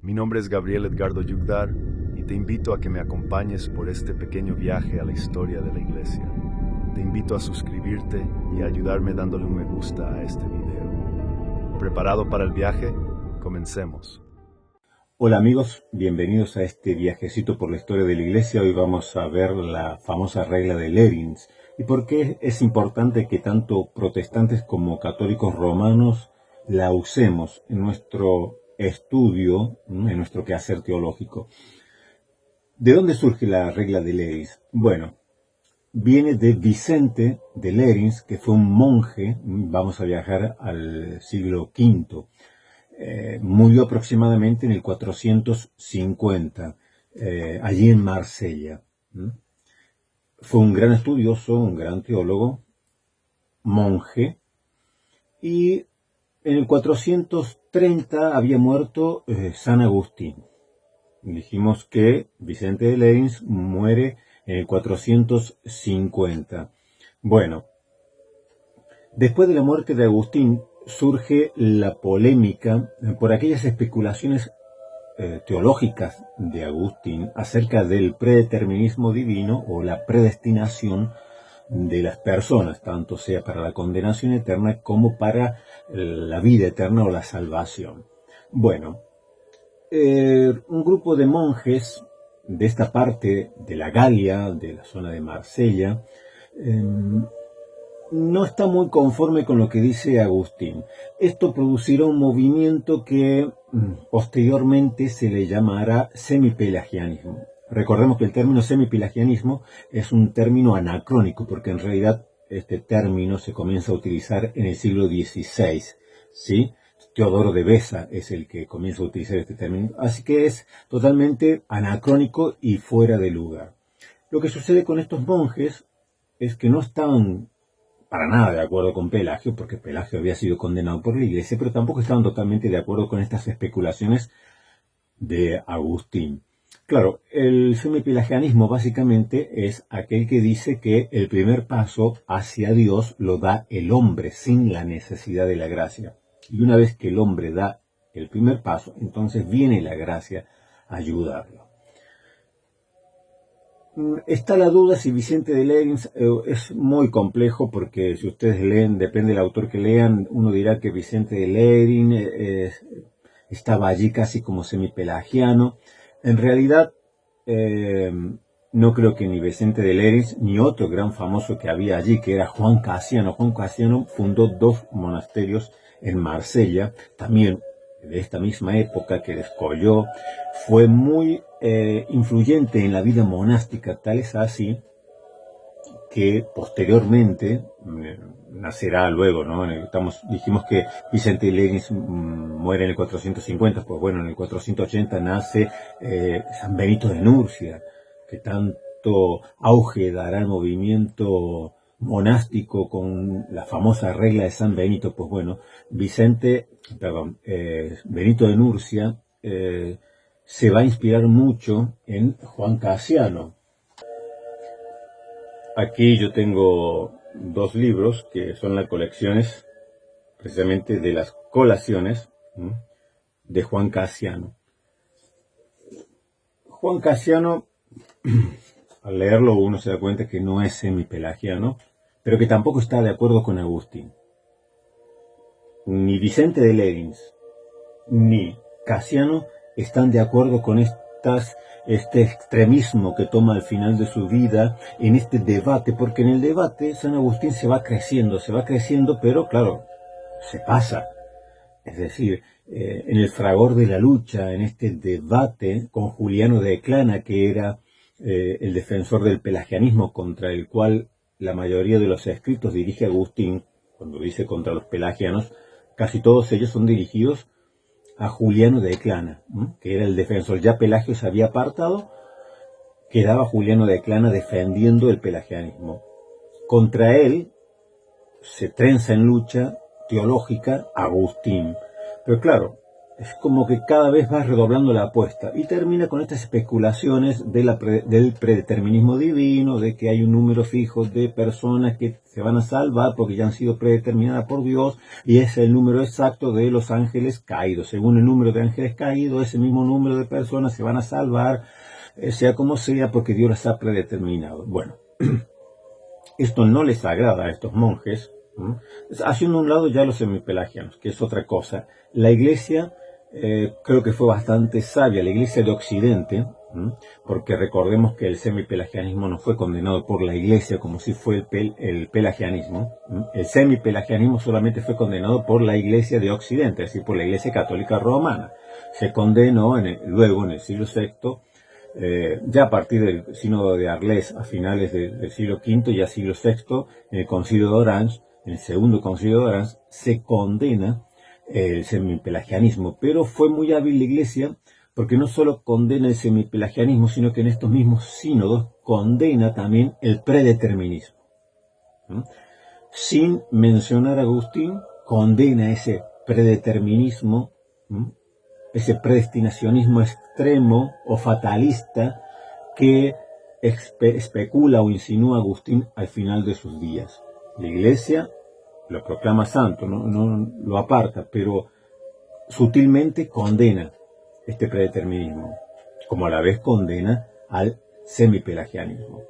Mi nombre es Gabriel Edgardo Yugdar y te invito a que me acompañes por este pequeño viaje a la historia de la Iglesia. Te invito a suscribirte y a ayudarme dándole un me gusta a este video. ¿Preparado para el viaje? Comencemos. Hola amigos, bienvenidos a este viajecito por la historia de la Iglesia. Hoy vamos a ver la famosa regla de Lérins y por qué es importante que tanto protestantes como católicos romanos la usemos en nuestro estudio, en nuestro quehacer teológico. ¿De dónde surge la regla de Lérins? Bueno, viene de Vicente de Lérins, que fue un monje. Vamos a viajar al siglo V. Murió aproximadamente en el 450, allí en Marsella. Fue un gran estudioso, un gran teólogo, monje, y en el 430 había muerto San Agustín. Dijimos que Vicente de Lérins muere en el 450. Bueno, después de la muerte de Agustín surge la polémica por aquellas especulaciones teológicas de Agustín acerca del predeterminismo divino o la predestinación de las personas, tanto sea para la condenación eterna como para la vida eterna o la salvación. Bueno, un grupo de monjes de esta parte de la Galia, de la zona de Marsella, no está muy conforme con lo que dice Agustín. Esto producirá un movimiento que posteriormente se le llamará semipelagianismo. Recordemos que el término semipelagianismo es un término anacrónico, porque en realidad este término se comienza a utilizar en el siglo XVI, ¿sí? Teodoro de Beza es el que comienza a utilizar este término, así que es totalmente anacrónico y fuera de lugar. Lo que sucede con estos monjes es que no estaban para nada de acuerdo con Pelagio, porque Pelagio había sido condenado por la Iglesia, pero tampoco estaban totalmente de acuerdo con estas especulaciones de Agustín. Claro, el semipelagianismo básicamente es aquel que dice que el primer paso hacia Dios lo da el hombre sin la necesidad de la gracia. Y una vez que el hombre da el primer paso, entonces viene la gracia a ayudarlo. Está la duda si Vicente de Lérins es muy complejo, porque si ustedes leen, depende del autor que lean, uno dirá que Vicente de Lérins estaba allí casi como semipelagiano. En realidad, no creo que ni Vicente de Lérins ni otro gran famoso que había allí, que era Juan Casiano. Juan Casiano fundó 2 monasterios en Marsella, también de esta misma época, que descolló, fue muy influyente en la vida monástica, tal es así que posteriormente nacerá luego, ¿no? Dijimos que Vicente de Lérins muere en el 450, pues bueno, en el 480 nace San Benito de Nurcia, que tanto auge dará al movimiento monástico con la famosa regla de San Benito. Pues bueno, Benito de Nurcia se va a inspirar mucho en Juan Casiano. Aquí yo tengo 2 libros que son las colecciones precisamente de las colaciones de Juan Casiano. Juan Casiano, al leerlo uno se da cuenta que no es semipelagiano, pero que tampoco está de acuerdo con Agustín. Ni Vicente de Lérins ni Casiano están de acuerdo con este extremismo que toma al final de su vida en este debate, porque en el debate San Agustín se va creciendo, pero claro, se pasa. Es decir, en el fragor de la lucha, en este debate con Juliano de Eclana, que era el defensor del pelagianismo, contra el cual la mayoría de los escritos dirige Agustín, cuando dice contra los pelagianos, casi todos ellos son dirigidos a Juliano de Eclana, que era el defensor. Ya Pelagio se había apartado, quedaba Juliano de Eclana defendiendo el pelagianismo. Contra él se trenza en lucha teológica Agustín. Pero claro, es como que cada vez va redoblando la apuesta y termina con estas especulaciones del predeterminismo divino, de que hay un número fijo de personas que se van a salvar porque ya han sido predeterminadas por Dios y es el número exacto de los ángeles caídos. Según el número de ángeles caídos, ese mismo número de personas se van a salvar, sea como sea, porque Dios las ha predeterminado. Bueno, esto no les agrada a estos monjes, haciendo a un lado ya los semipelagianos, que es otra cosa. La Iglesia creo que fue bastante sabia, la Iglesia de Occidente, porque recordemos que el semipelagianismo no fue condenado por la Iglesia como si fue el pelagianismo. El semipelagianismo solamente fue condenado por la Iglesia de Occidente, es decir, por la Iglesia Católica Romana. Se condenó luego en el siglo VI, ya a partir del sínodo de Arles a finales del siglo V y a siglo VI, en el concilio de Orange, en el segundo concilio de Orange, se condena el semipelagianismo, pero fue muy hábil la Iglesia porque no solo condena el semipelagianismo, sino que en estos mismos sínodos condena también el predeterminismo. Sin mencionar a Agustín, condena ese predeterminismo, ese predestinacionismo extremo o fatalista que especula o insinúa Agustín al final de sus días. La Iglesia lo proclama santo, no lo aparta, pero sutilmente condena este predeterminismo, como a la vez condena al semipelagianismo.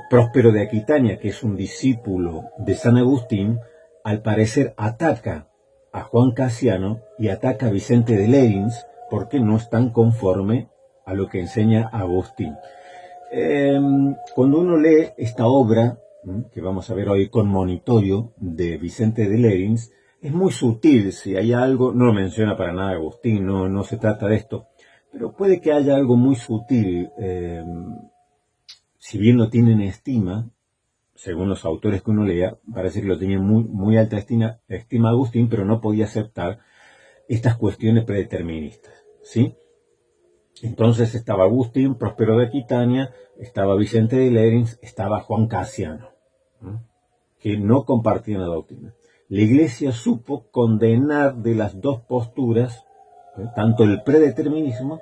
Próspero de Aquitania, que es un discípulo de San Agustín, al parecer ataca a Juan Casiano y ataca a Vicente de Lérins porque no están conforme a lo que enseña Agustín. Cuando uno lee esta obra que vamos a ver hoy, Con Monitorio, de Vicente de Lérins, es muy sutil. Si hay algo, no lo menciona para nada Agustín, no se trata de esto, pero puede que haya algo muy sutil. Si bien lo tienen estima, según los autores que uno lea, parece que lo tenía muy alta estima Agustín, pero no podía aceptar estas cuestiones predeterministas, ¿sí? Entonces estaba Agustín, Próspero de Aquitania, estaba Vicente de Lérins, estaba Juan Casiano, que no compartían la doctrina. La Iglesia supo condenar de las dos posturas, tanto el predeterminismo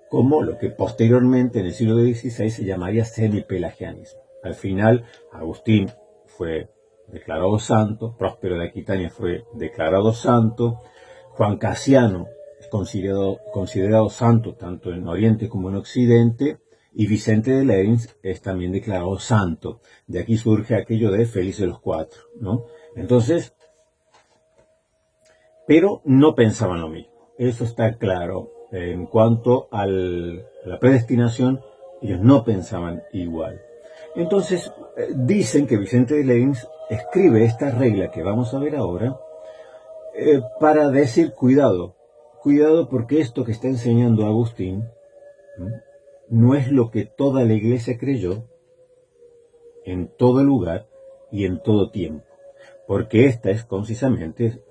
como lo que posteriormente en el siglo XVI se llamaría semipelagianismo. Al final, Agustín fue declarado santo, Próspero de Aquitania fue declarado santo, Juan Casiano es considerado santo tanto en Oriente como en Occidente, y Vicente de Lérins es también declarado santo. De aquí surge aquello de felices los cuatro, ¿no? Entonces, pero no pensaban lo mismo. Eso está claro. En cuanto a la predestinación, ellos no pensaban igual. Entonces, dicen que Vicente de Lérins escribe esta regla que vamos a ver ahora para decir cuidado porque esto que está enseñando Agustín no es lo que toda la Iglesia creyó en todo lugar y en todo tiempo. Porque esta es concisamente,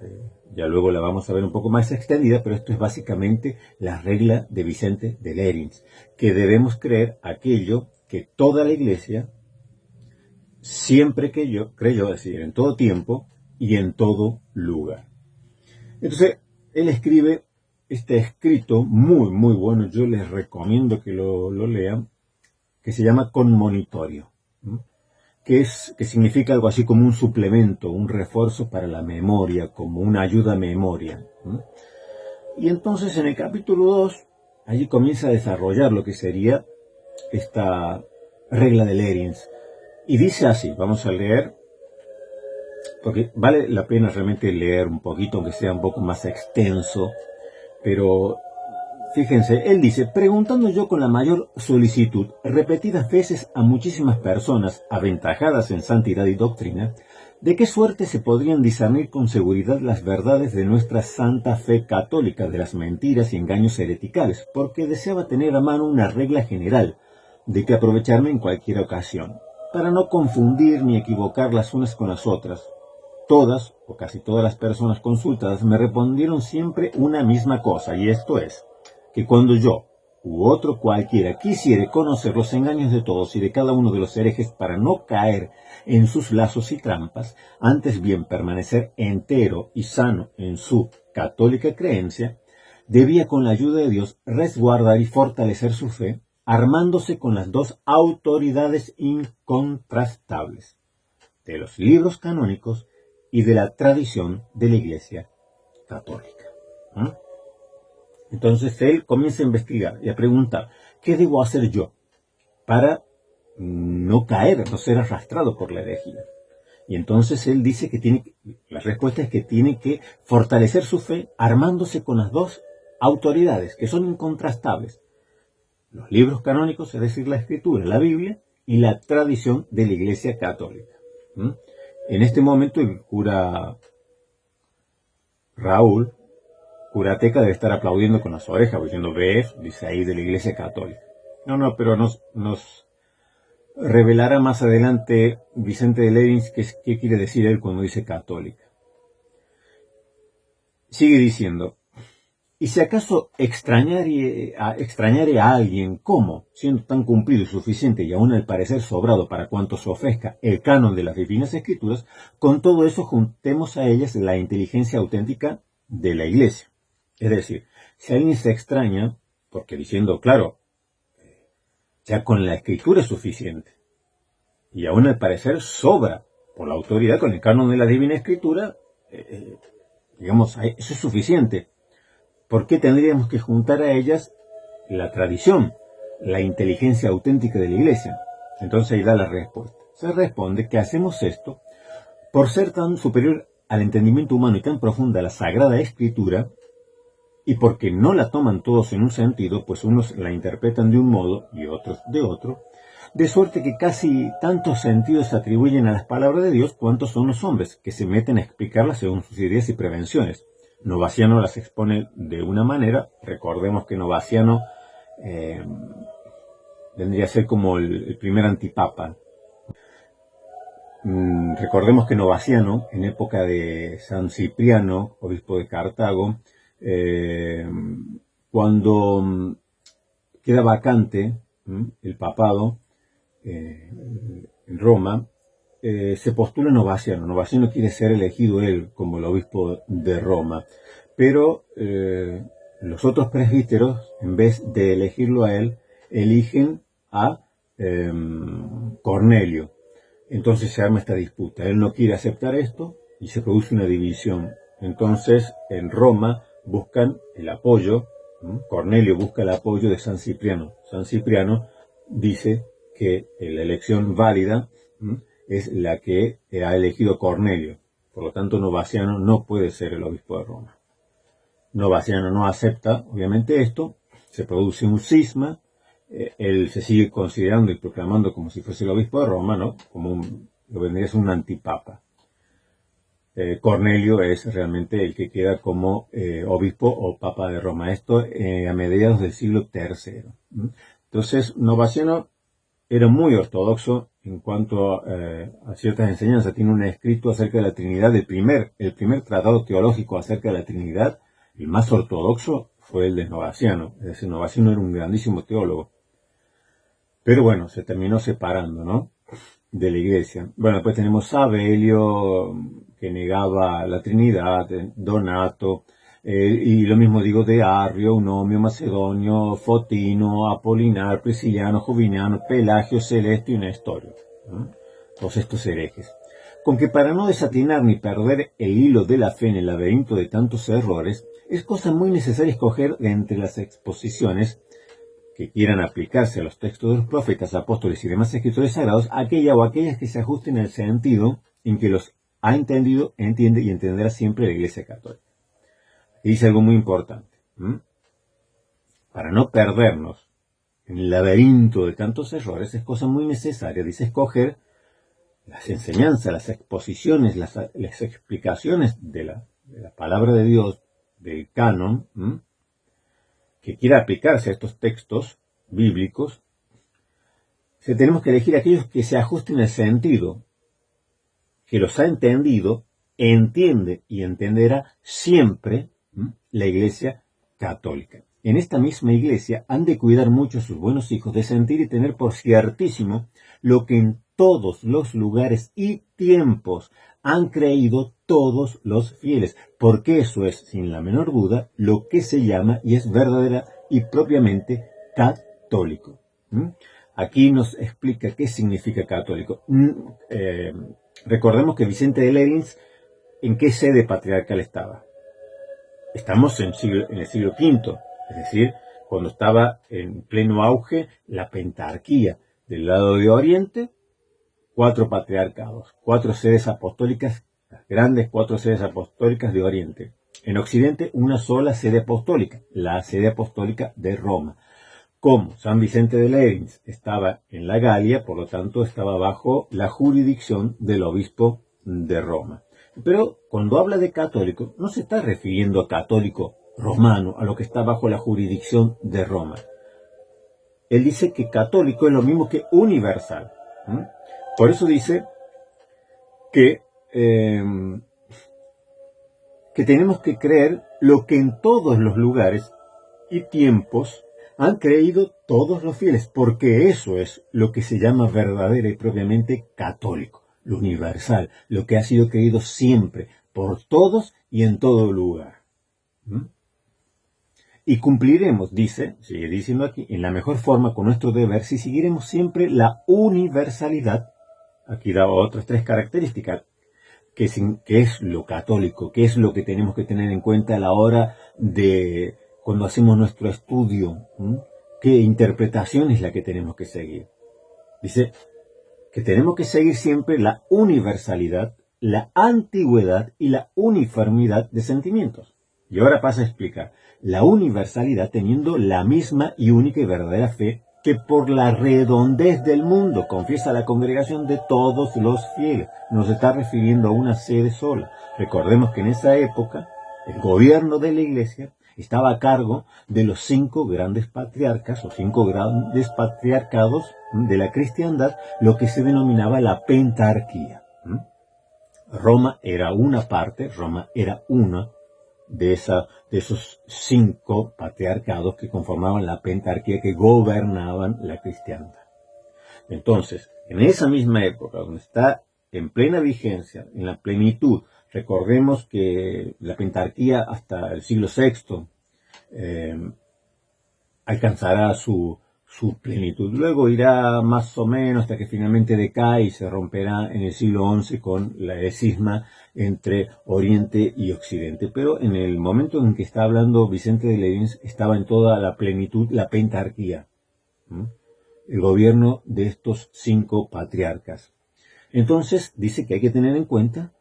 ya luego la vamos a ver un poco más extendida, pero esto es básicamente la regla de Vicente de Lérins, que debemos creer aquello que toda la Iglesia siempre creyó, es decir, en todo tiempo y en todo lugar. Entonces, él escribe este escrito muy bueno, yo les recomiendo que lo lean, que se llama Con Monitorio, que significa algo así como un suplemento, un refuerzo para la memoria, como una ayuda a memoria. Y entonces en el capítulo 2, allí comienza a desarrollar lo que sería esta regla de Lérins. Y dice así, vamos a leer, porque vale la pena realmente leer un poquito, aunque sea un poco más extenso, pero fíjense, él dice: preguntando yo con la mayor solicitud repetidas veces a muchísimas personas aventajadas en santidad y doctrina, de qué suerte se podrían discernir con seguridad las verdades de nuestra santa fe católica de las mentiras y engaños hereticales, porque deseaba tener a mano una regla general de que aprovecharme en cualquier ocasión, para no confundir ni equivocar las unas con las otras. Todas, o casi todas las personas consultadas me respondieron siempre una misma cosa, y esto es, que cuando yo, u otro cualquiera, quisiere conocer los engaños de todos y de cada uno de los herejes para no caer en sus lazos y trampas, antes bien permanecer entero y sano en su católica creencia, debía con la ayuda de Dios resguardar y fortalecer su fe, armándose con las dos autoridades incontrastables de los libros canónicos y de la tradición de la Iglesia católica. Entonces él comienza a investigar y a preguntar, ¿qué debo hacer yo para no caer, no ser arrastrado por la herejía? Y entonces él dice que la respuesta es que tiene que fortalecer su fe armándose con las dos autoridades que son incontrastables: los libros canónicos, es decir, la Escritura, la Biblia, y la tradición de la Iglesia católica. En este momento el cura Raúl, curateca, debe estar aplaudiendo con las orejas, diciendo, ves, dice ahí de la Iglesia católica. No, pero nos revelará más adelante Vicente de Lérins qué quiere decir él cuando dice católica. Sigue diciendo, y si acaso extrañare a alguien, ¿cómo? Siendo tan cumplido y suficiente y aún al parecer sobrado para cuanto se ofrezca el canon de las Divinas Escrituras, con todo eso juntemos a ellas la inteligencia auténtica de la Iglesia. Es decir, si alguien se extraña, porque diciendo, claro, ya con la Escritura es suficiente, y aún al parecer sobra por la autoridad con el canon de la Divina Escritura, digamos, eso es suficiente. ¿Por qué tendríamos que juntar a ellas la tradición, la inteligencia auténtica de la Iglesia? Entonces ahí da la respuesta. Se responde que hacemos esto por ser tan superior al entendimiento humano y tan profunda la Sagrada Escritura, y porque no la toman todos en un sentido, pues unos la interpretan de un modo y otros de otro, de suerte que casi tantos sentidos se atribuyen a las palabras de Dios cuantos son los hombres, que se meten a explicarlas según sus ideas y prevenciones. Novaciano las expone de una manera. Recordemos que Novaciano vendría a ser como el primer antipapa. Recordemos que Novaciano, en época de San Cipriano, obispo de Cartago, cuando queda vacante el papado en Roma, se postula Novaciano. Novaciano quiere ser elegido él como el obispo de Roma, pero los otros presbíteros, en vez de elegirlo a él, eligen a Cornelio. Entonces se arma esta disputa. Él no quiere aceptar esto y se produce una división. Entonces en Roma buscan el apoyo, Cornelio busca el apoyo de San Cipriano. San Cipriano dice que la elección válida es la que ha elegido Cornelio. Por lo tanto, Novaciano no puede ser el obispo de Roma. Novaciano no acepta, obviamente, esto. Se produce un cisma. Él se sigue considerando y proclamando como si fuese el obispo de Roma, ¿no? Lo vendría a ser un antipapa. Cornelio es realmente el que queda como obispo o papa de Roma. Esto a mediados del siglo III. Entonces, Novaciano era muy ortodoxo en cuanto a ciertas enseñanzas. Tiene un escrito acerca de la Trinidad. El primer tratado teológico acerca de la Trinidad, el más ortodoxo, fue el de Novaciano. Es decir, Novaciano era un grandísimo teólogo. Pero bueno, se terminó separando, ¿no?, de la Iglesia. Bueno, después tenemos Sabelio, que negaba la Trinidad, Donato, y lo mismo digo de Arrio, Eunomio, Macedonio, Fotino, Apolinar, Prisciliano, Joviniano, Pelagio, Celestio y Nestorio. Todos estos herejes. Con que para no desatinar ni perder el hilo de la fe en el laberinto de tantos errores, es cosa muy necesaria escoger de entre las exposiciones que quieran aplicarse a los textos de los profetas, apóstoles y demás escritores sagrados, aquellas que se ajusten al sentido en que los ha entendido, entiende y entenderá siempre la Iglesia Católica. Y dice algo muy importante. Para no perdernos en el laberinto de tantos errores, es cosa muy necesaria, dice, escoger las enseñanzas, las exposiciones, las explicaciones de la palabra de Dios, del canon, que quiera aplicarse a estos textos bíblicos. Tenemos que elegir aquellos que se ajusten al sentido, que los ha entendido, entiende y entenderá siempre la Iglesia Católica. En esta misma Iglesia han de cuidar mucho sus buenos hijos de sentir y tener por ciertísimo lo que en todos los lugares y tiempos han creído todos los fieles, porque eso es, sin la menor duda, lo que se llama y es verdadera y propiamente católico. Aquí nos explica qué significa católico. Recordemos que Vicente de Lérins, ¿en qué sede patriarcal estaba? Estamos en el siglo V, es decir, cuando estaba en pleno auge la pentarquía. Del lado de Oriente, 4 patriarcados, 4 sedes apostólicas, las grandes 4 sedes apostólicas de Oriente. En Occidente, una sola sede apostólica, la sede apostólica de Roma. Como San Vicente de Lérins estaba en la Galia, por lo tanto estaba bajo la jurisdicción del obispo de Roma. Pero cuando habla de católico, no se está refiriendo a católico romano, a lo que está bajo la jurisdicción de Roma. Él dice que católico es lo mismo que universal. Por eso dice que tenemos que creer lo que en todos los lugares y tiempos han creído todos los fieles, porque eso es lo que se llama verdadero y propiamente católico, lo universal, lo que ha sido creído siempre, por todos y en todo lugar. Y cumpliremos, sigue diciendo aquí, en la mejor forma con nuestro deber si seguiremos siempre la universalidad. Aquí da otras 3 características. ¿Qué es lo católico? ¿Qué es lo que tenemos que tener en cuenta a la hora de cuando hacemos nuestro estudio? ¿Qué interpretación es la que tenemos que seguir? Dice que tenemos que seguir siempre la universalidad, la antigüedad y la uniformidad de sentimientos. Y ahora pasa a explicar la universalidad teniendo la misma y única y verdadera fe que por la redondez del mundo confiesa la congregación de todos los fieles. Nos está refiriendo a una sede sola. Recordemos que en esa época el gobierno de la Iglesia estaba a cargo de los 5 grandes patriarcas o 5 grandes patriarcados de la cristiandad, lo que se denominaba la pentarquía. Roma era una parte, Roma era una de esos 5 patriarcados que conformaban la pentarquía que gobernaban la cristiandad. Entonces, en esa misma época, donde está en plena vigencia, en la plenitud, recordemos que la pentarquía hasta el siglo VI alcanzará su plenitud. Luego irá más o menos hasta que finalmente decae y se romperá en el siglo XI con la cisma entre Oriente y Occidente. Pero en el momento en que está hablando Vicente de Lérins, estaba en toda la plenitud la pentarquía, el gobierno de estos 5 patriarcas. Entonces dice que hay que tener en cuenta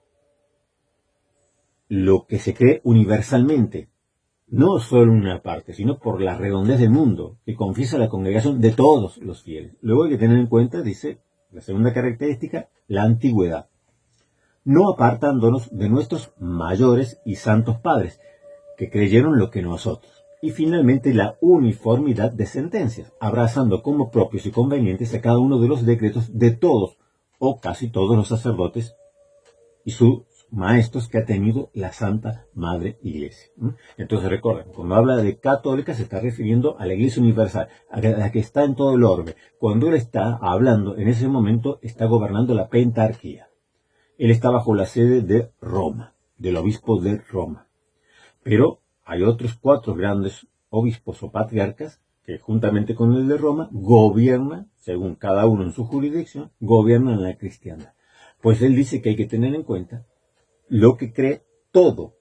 lo que se cree universalmente, no solo una parte, sino por la redondez del mundo, que confiesa la congregación de todos los fieles. Luego hay que tener en cuenta, dice, la segunda característica, la antigüedad, no apartándonos de nuestros mayores y santos padres, que creyeron lo que nosotros. Y finalmente la uniformidad de sentencias, abrazando como propios y convenientes a cada uno de los decretos de todos, o casi todos los sacerdotes y sus maestros que ha tenido la Santa Madre Iglesia. Entonces recuerden, cuando habla de católica se está refiriendo a la Iglesia Universal, a la que está en todo el orbe. Cuando él está hablando, en ese momento está gobernando la pentarquía. Él está bajo la sede de Roma, del obispo de Roma. Pero hay otros 4 grandes obispos o patriarcas que juntamente con el de Roma gobiernan, según cada uno en su jurisdicción, gobiernan la cristiandad. Pues él dice que hay que tener en cuenta lo que cree todo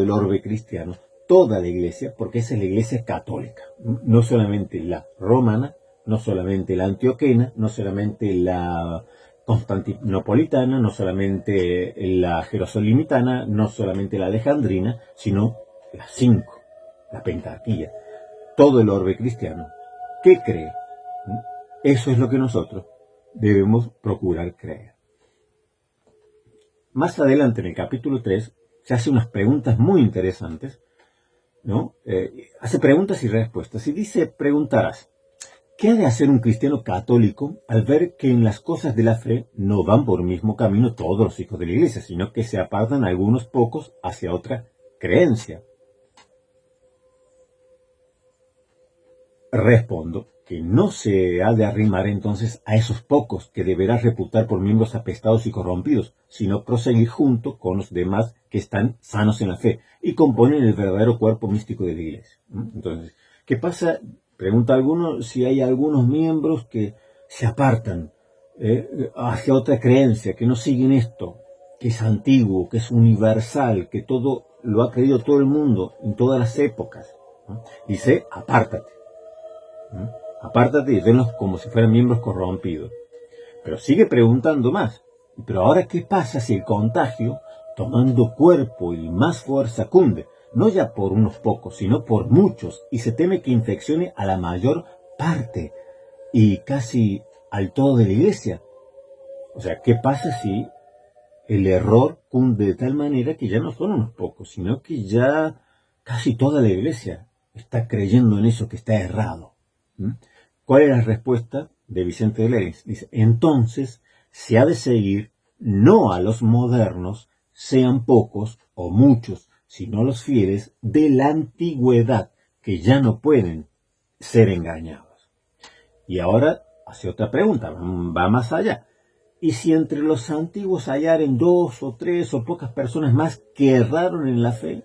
el orbe cristiano, toda la iglesia, porque esa es la iglesia católica, no solamente la romana, no solamente la antioquena, no solamente la constantinopolitana, no solamente la jerosolimitana, no solamente la alejandrina, sino las 5, la pentarquía, todo el orbe cristiano. ¿Qué cree? Eso es lo que nosotros debemos procurar creer. Más adelante, en el capítulo 3, se hace unas preguntas muy interesantes, ¿no? Hace preguntas y respuestas. Y dice, preguntarás, ¿qué ha de hacer un cristiano católico al ver que en las cosas de la fe no van por el mismo camino todos los hijos de la iglesia, sino que se apartan algunos pocos hacia otra creencia? Respondo que no se ha de arrimar entonces a esos pocos que deberá reputar por miembros apestados y corrompidos, sino proseguir junto con los demás que están sanos en la fe y componen el verdadero cuerpo místico de la Iglesia. Entonces, ¿qué pasa? Pregunta alguno si hay algunos miembros que se apartan hacia otra creencia, que no siguen esto, que es antiguo, que es universal, que todo lo ha creído todo el mundo en todas las épocas. Dice, apártate. Apártate y tenlos como si fueran miembros corrompidos. Pero sigue preguntando más. Pero ahora, ¿qué pasa si el contagio, tomando cuerpo y más fuerza, cunde? No ya por unos pocos, sino por muchos, y se teme que infeccione a la mayor parte y casi al todo de la Iglesia. O sea, ¿qué pasa si el error cunde de tal manera que ya no son unos pocos, sino que ya casi toda la Iglesia está creyendo en eso que está errado? ¿Cuál es la respuesta de Vicente de Lérins? Dice, entonces se ha de seguir no a los modernos, sean pocos o muchos, sino los fieles de la antigüedad, que ya no pueden ser engañados. Y ahora hace otra pregunta, va más allá. ¿Y si entre los antiguos hallaren 2 o 3 o pocas personas más que erraron en la fe?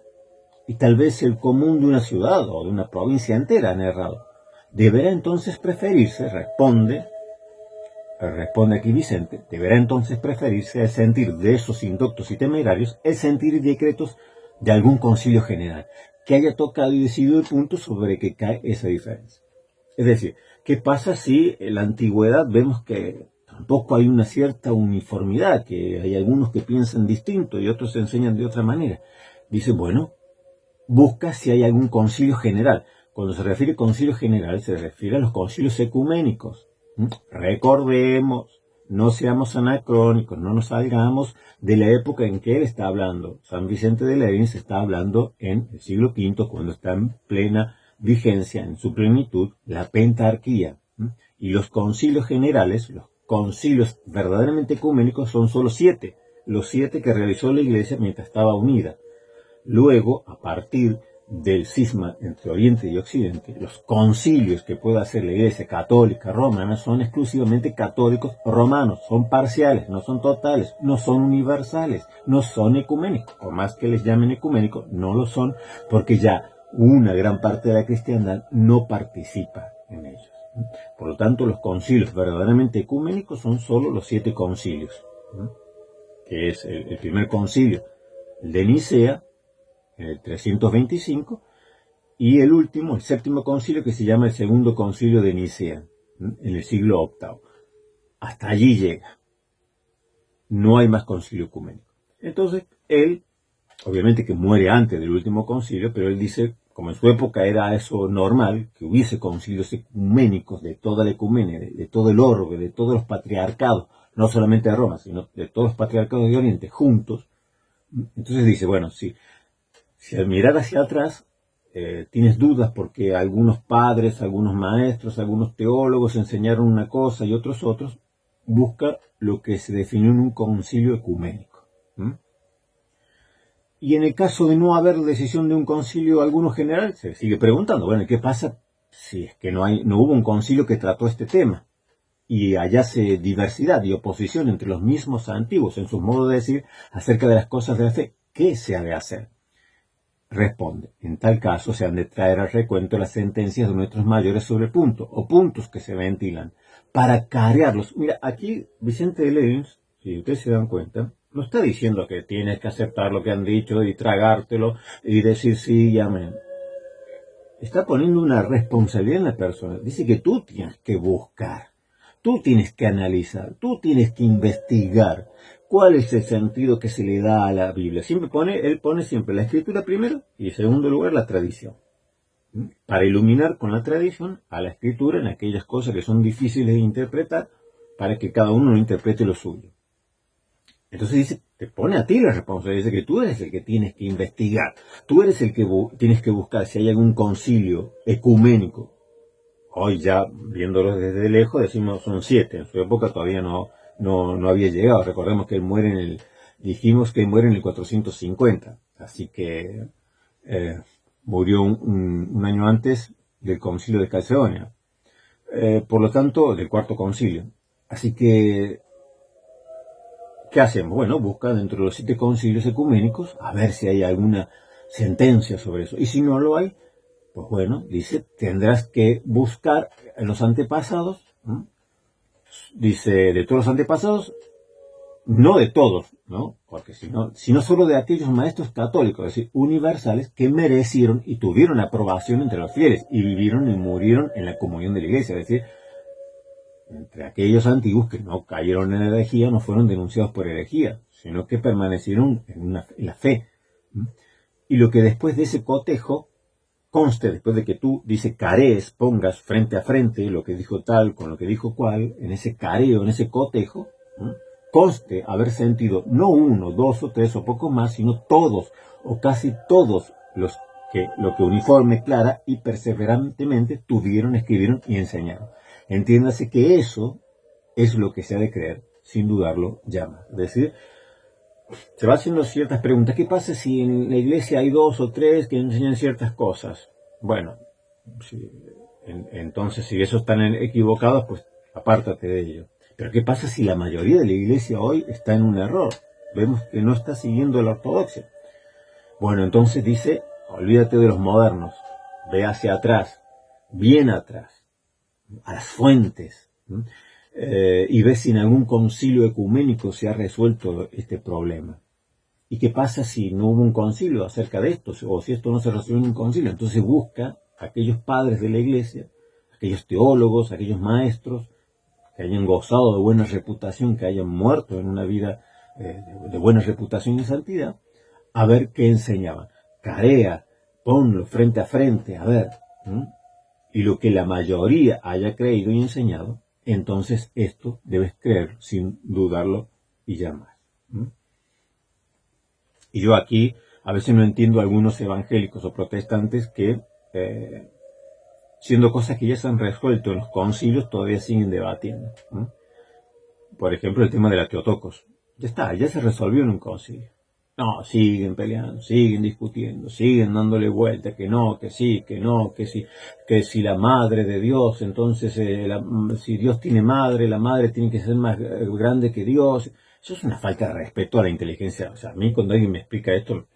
Y tal vez el común de una ciudad o de una provincia entera han errado. Deberá entonces preferirse, responde aquí Vicente, deberá entonces preferirse el sentir de esos indoctos y temerarios, el sentir y decretos de algún concilio general, que haya tocado y decidido el punto sobre que cae esa diferencia. Es decir, ¿qué pasa si en la antigüedad vemos que tampoco hay una cierta uniformidad, que hay algunos que piensan distinto y otros se enseñan de otra manera? Dice, bueno, busca si hay algún concilio general. Cuando se refiere a concilio general, se refiere a los concilios ecuménicos. Recordemos, no seamos anacrónicos, no nos salgamos de la época en que él está hablando. San Vicente de Lérins está hablando en el siglo V, cuando está en plena vigencia, en su plenitud, la pentarquía. Y los concilios generales, los concilios verdaderamente ecuménicos, son solo 7. Los 7 que realizó la Iglesia mientras estaba unida. Luego, a partir del cisma entre Oriente y Occidente, los concilios que puede hacer la Iglesia católica romana son exclusivamente católicos romanos, son parciales, no son totales, no son universales, no son ecuménicos. Por más que les llamen ecuménicos, no lo son, porque ya una gran parte de la cristiandad no participa en ellos. Por lo tanto, los concilios verdaderamente ecuménicos son solo los 7 concilios, que es el primer concilio, el de Nicea, en el 325, y el último, el 7º concilio, que se llama el segundo concilio de Nicea, en el siglo VIII. Hasta allí llega. No hay más concilio ecuménico. Entonces, él, obviamente que muere antes del último concilio, pero él dice, como en su época era eso normal, que hubiese concilios ecuménicos de toda la ecumenia, de todo el orbe, de todos los patriarcados, no solamente de Roma, sino de todos los patriarcados de Oriente, juntos. Entonces dice, bueno, si al mirar hacia atrás tienes dudas porque algunos padres, algunos maestros, algunos teólogos enseñaron una cosa y otros, busca lo que se definió en un concilio ecuménico. Y en el caso de no haber decisión de un concilio alguno general, se sigue preguntando, bueno, ¿qué pasa si es que no hubo un concilio que trató este tema? Y hallase diversidad y oposición entre los mismos antiguos en sus modos de decir acerca de las cosas de la fe. ¿Qué se ha de hacer? Responde, en tal caso se han de traer al recuento las sentencias de nuestros mayores sobre el punto, o puntos que se ventilan, para carearlos. Mira, aquí Vicente de Lérins, si ustedes se dan cuenta, no está diciendo que tienes que aceptar lo que han dicho y tragártelo y decir sí y amén. Está poniendo una responsabilidad en la persona. Dice que tú tienes que buscar, tú tienes que analizar, tú tienes que investigar. ¿Cuál es el sentido que se le da a la Biblia? Él pone siempre la escritura primero y en segundo lugar la tradición. Para iluminar con la tradición a la escritura en aquellas cosas que son difíciles de interpretar, para que cada uno interprete lo suyo. Entonces dice, te pone a ti la responsabilidad, dice que tú eres el que tienes que investigar, tú eres el que tienes que buscar si hay algún concilio ecuménico. Hoy ya, viéndolo desde lejos, decimos son 7, en su época todavía no había llegado. Recordemos que él dijimos que él muere en el 450, así que murió un año antes del concilio de Calcedonia. Por lo tanto, del cuarto concilio. Así que, ¿qué hacemos? Bueno, busca dentro de los 7 concilios ecuménicos a ver si hay alguna sentencia sobre eso. Y si no lo hay, pues bueno, dice, tendrás que buscar en los antepasados, ¿no? Dice, de todos los antepasados, no de todos, ¿no? Porque sino solo de aquellos maestros católicos, es decir, universales, que merecieron y tuvieron aprobación entre los fieles y vivieron y murieron en la comunión de la iglesia, es decir, entre aquellos antiguos que no cayeron en herejía, no fueron denunciados por herejía, sino que permanecieron en la fe. Y lo que después de ese cotejo conste, después de que tú, dice, carees, pongas frente a frente lo que dijo tal con lo que dijo cual, en ese careo, en ese cotejo, conste haber sentido no 1, 2 o 3 o poco más, sino todos o casi todos lo que uniforme, clara y perseverantemente tuvieron, escribieron y enseñaron. Entiéndase que eso es lo que se ha de creer, sin dudarlo, llama. Es decir, se va haciendo ciertas preguntas. ¿Qué pasa si en la iglesia hay 2 o 3 que enseñan ciertas cosas? Bueno, entonces si esos están equivocados, pues apártate de ellos. Pero ¿qué pasa si la mayoría de la iglesia hoy está en un error? Vemos que no está siguiendo la ortodoxia. Bueno, entonces dice, olvídate de los modernos, ve hacia atrás, bien atrás, a las fuentes, y ve si en algún concilio ecuménico se ha resuelto este problema. ¿Y qué pasa si no hubo un concilio acerca de esto? O si esto no se resolvió en un concilio. Entonces busca a aquellos padres de la iglesia, aquellos teólogos, aquellos maestros, que hayan gozado de buena reputación, que hayan muerto en una vida de buena reputación y santidad, a ver qué enseñaban. Carea, ponlo frente a frente, a ver. Y lo que la mayoría haya creído y enseñado, entonces esto debes creer sin dudarlo y ya más. Y yo aquí a veces no entiendo a algunos evangélicos o protestantes que, siendo cosas que ya se han resuelto en los concilios, todavía siguen debatiendo. Por ejemplo, el tema de la Teotocos. Ya está, ya se resolvió en un concilio. No, siguen peleando, siguen discutiendo, siguen dándole vuelta, que no, que sí, que no, que sí, que si la madre de Dios, entonces si Dios tiene madre, la madre tiene que ser más grande que Dios. Eso es una falta de respeto a la inteligencia. O sea, a mí cuando alguien me explica esto,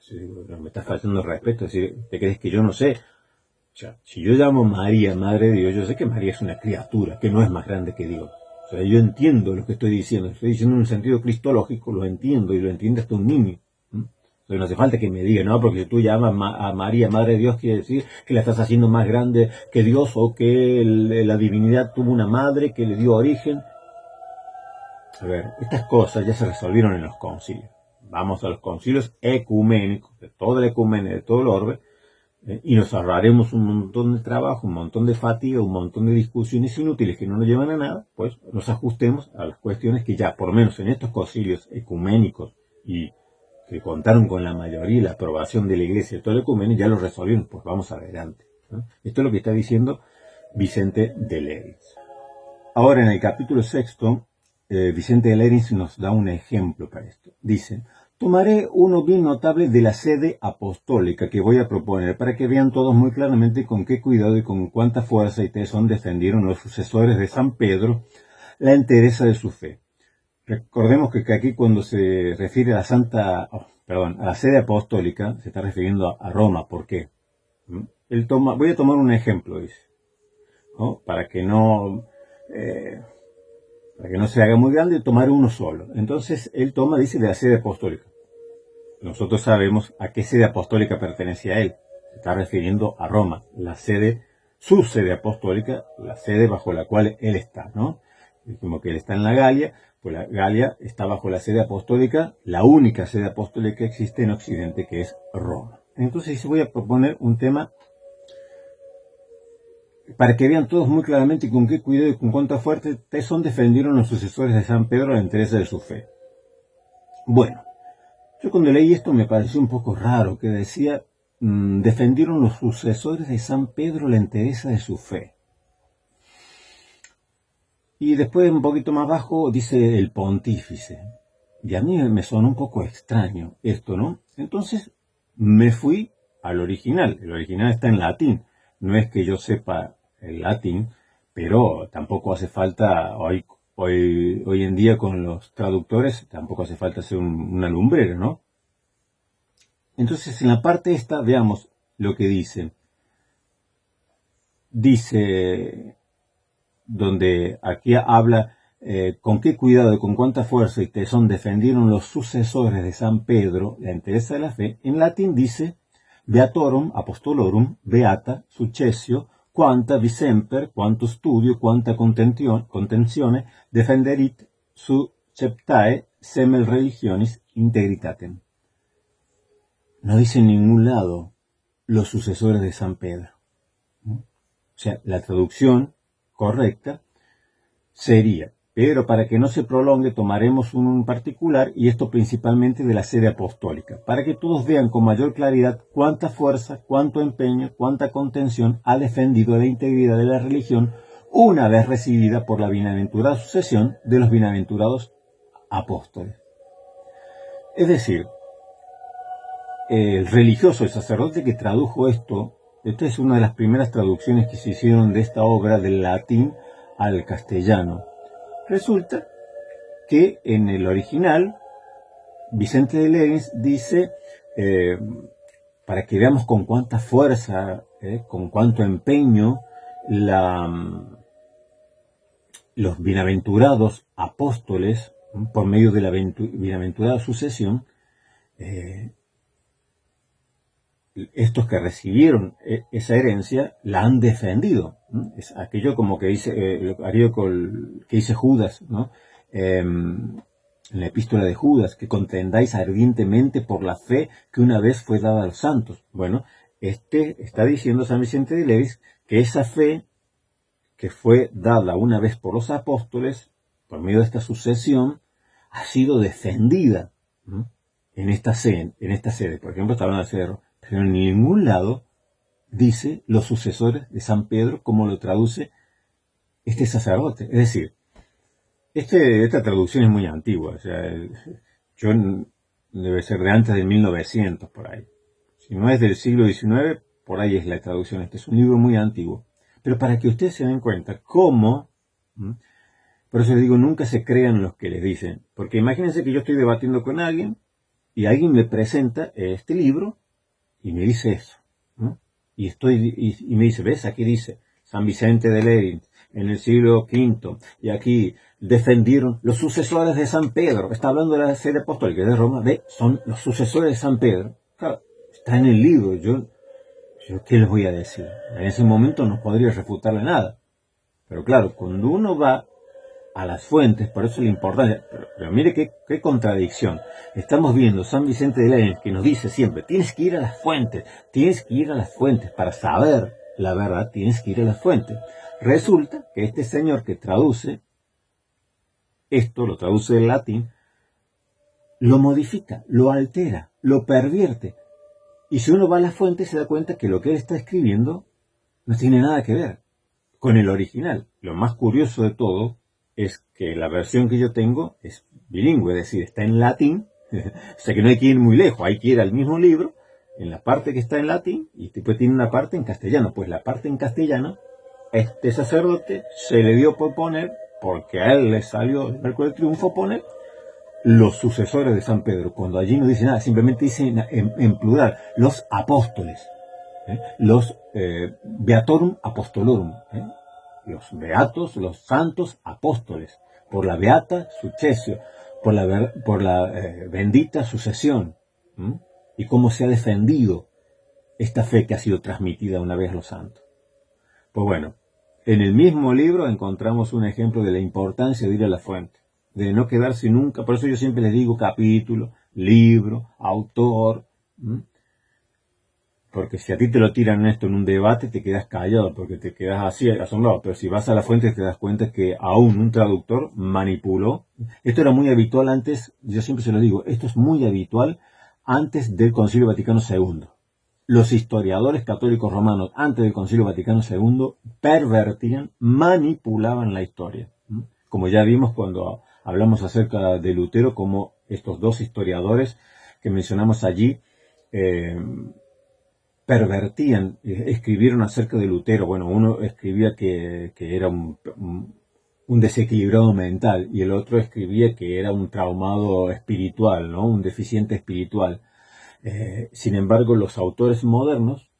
me está faltando el respeto, es decir, ¿te crees que yo no sé? O sea, si yo llamo María, madre de Dios, yo sé que María es una criatura, que no es más grande que Dios. O sea, yo entiendo lo que estoy diciendo en un sentido cristológico, lo entiendo y lo entiende hasta un niño. Entonces no hace falta que me diga, no, porque si tú llamas a María, Madre de Dios, quiere decir que la estás haciendo más grande que Dios o que la divinidad tuvo una madre que le dio origen. A ver, estas cosas ya se resolvieron en los concilios. Vamos a los concilios ecuménicos, de toda la ecumenia, de todo el orbe, y nos ahorraremos un montón de trabajo, un montón de fatiga, un montón de discusiones inútiles que no nos llevan a nada, pues nos ajustemos a las cuestiones que ya, por lo menos en estos concilios ecuménicos y que contaron con la mayoría y la aprobación de la iglesia de todo el ecumenio, ya lo resolvieron, pues vamos adelante. Esto es lo que está diciendo Vicente de Lérins. Ahora en el capítulo 6, Vicente de Lérins nos da un ejemplo para esto. Dice, tomaré uno bien notable de la sede apostólica que voy a proponer para que vean todos muy claramente con qué cuidado y con cuánta fuerza y tesón defendieron los sucesores de San Pedro la entereza de su fe. Recordemos que aquí cuando se refiere a a la sede apostólica, se está refiriendo a Roma. ¿Por qué? Voy a tomar un ejemplo, dice, ¿no? Para que no se haga muy grande, tomar uno solo. Entonces, él dice, de la sede apostólica. Nosotros sabemos a qué sede apostólica pertenece a él. Se está refiriendo a Roma, su sede apostólica, la sede bajo la cual él está, ¿no? Como que él está en la Galia, pues la Galia está bajo la sede apostólica, la única sede apostólica que existe en Occidente, que es Roma. Entonces voy a proponer un tema para que vean todos muy claramente con qué cuidado y con cuánta fuerte tesón defendieron los sucesores de San Pedro la entereza de su fe. Bueno, yo cuando leí esto me pareció un poco raro, que decía, defendieron los sucesores de San Pedro la entereza de su fe. Y después, un poquito más abajo, dice el pontífice. Y a mí me sonó un poco extraño esto, ¿no? Entonces me fui al original. El original está en latín. no es que yo sepa el latín, pero tampoco hace falta, hoy en día con los traductores, tampoco hace falta ser una lumbrera, ¿no? Entonces, en la parte esta, veamos lo que dice. Dice, donde aquí habla, con qué cuidado y con cuánta fuerza y tesón defendieron los sucesores de San Pedro la entereza de la fe. En latín dice, Beatorum apostolorum, beata, successio, quanta visemper, quanto studio, quanta contenzione, defenderit susceptae semel religionis integritatem. No dice en ningún lado los sucesores de San Pedro. O sea, la traducción correcta sería, pero para que no se prolongue tomaremos uno en particular, y esto principalmente de la sede apostólica, para que todos vean con mayor claridad cuánta fuerza, cuánto empeño, cuánta contención ha defendido la integridad de la religión una vez recibida por la bienaventurada sucesión de los bienaventurados apóstoles. Es decir, el religioso, el sacerdote que tradujo esto, esta es una de las primeras traducciones que se hicieron de esta obra del latín al castellano. Resulta que en el original, Vicente de Lérins dice, para que veamos con cuánta fuerza, con cuánto empeño, los bienaventurados apóstoles, por medio de la bienaventurada sucesión, estos que recibieron esa herencia la han defendido. Es aquello como que dice, que dice Judas, ¿no? En la epístola de Judas, que contendáis ardientemente por la fe que una vez fue dada a los santos. Bueno, está diciendo San Vicente de Lérins que esa fe que fue dada una vez por los apóstoles, por medio de esta sucesión, ha sido defendida, ¿no? en esta sede. Por ejemplo, está hablando de Cerro. Pero en ningún lado dice los sucesores de San Pedro, como lo traduce este sacerdote. Es decir, esta traducción es muy antigua. O sea, debe ser de antes de 1900, por ahí. Si no es del siglo XIX, por ahí es la traducción. Este es un libro muy antiguo. Pero para que ustedes se den cuenta cómo, por eso les digo, nunca se crean los que les dicen. Porque imagínense que yo estoy debatiendo con alguien y alguien me presenta este libro y me dice eso, ¿no? Y me dice, ¿ves? Aquí dice San Vicente de Lérins en el siglo V, y aquí defendieron los sucesores de San Pedro. Está hablando de la sede apostólica de Roma, ¿ve? Son los sucesores de San Pedro. Claro, está en el libro. Yo ¿qué les voy a decir? En ese momento no podría refutarle nada. Pero claro, cuando uno va a las fuentes, por eso la importancia, pero mire qué contradicción. Estamos viendo San Vicente de Lérins, que nos dice siempre, tienes que ir a las fuentes, para saber la verdad, tienes que ir a las fuentes. Resulta que este señor que traduce esto, lo traduce del latín, lo modifica, lo altera, lo pervierte. Y si uno va a las fuentes se da cuenta que lo que él está escribiendo no tiene nada que ver con el original. Lo más curioso de todo es que la versión que yo tengo es bilingüe, es decir, está en latín, o sea que no hay que ir muy lejos, hay que ir al mismo libro, en la parte que está en latín, y después tiene una parte en castellano. Pues la parte en castellano, este sacerdote se le dio por poner, porque a él le salió el arco del triunfo, poner los sucesores de San Pedro, cuando allí no dice nada, simplemente dice en plural, los apóstoles, los Beatorum Apostolorum, los beatos, los santos apóstoles, por la beata successio, por la bendita sucesión, y cómo se ha defendido esta fe que ha sido transmitida una vez a los santos. Pues bueno, en el mismo libro encontramos un ejemplo de la importancia de ir a la fuente, de no quedarse nunca. Por eso yo siempre les digo capítulo, libro, autor, porque si a ti te lo tiran esto en un debate, te quedas callado, porque te quedas así asombrado. Pero si vas a la fuente te das cuenta que aún un traductor manipuló. Esto era muy habitual antes, yo siempre se lo digo, esto es muy habitual antes del Concilio Vaticano II. Los historiadores católicos romanos antes del Concilio Vaticano II pervertían, manipulaban la historia. Como ya vimos cuando hablamos acerca de Lutero, como estos dos historiadores que mencionamos allí, pervertían, escribieron acerca de Lutero. Bueno, uno escribía que era un desequilibrado mental y el otro escribía que era un traumado espiritual, ¿no? Un deficiente espiritual. Sin embargo, los autores modernos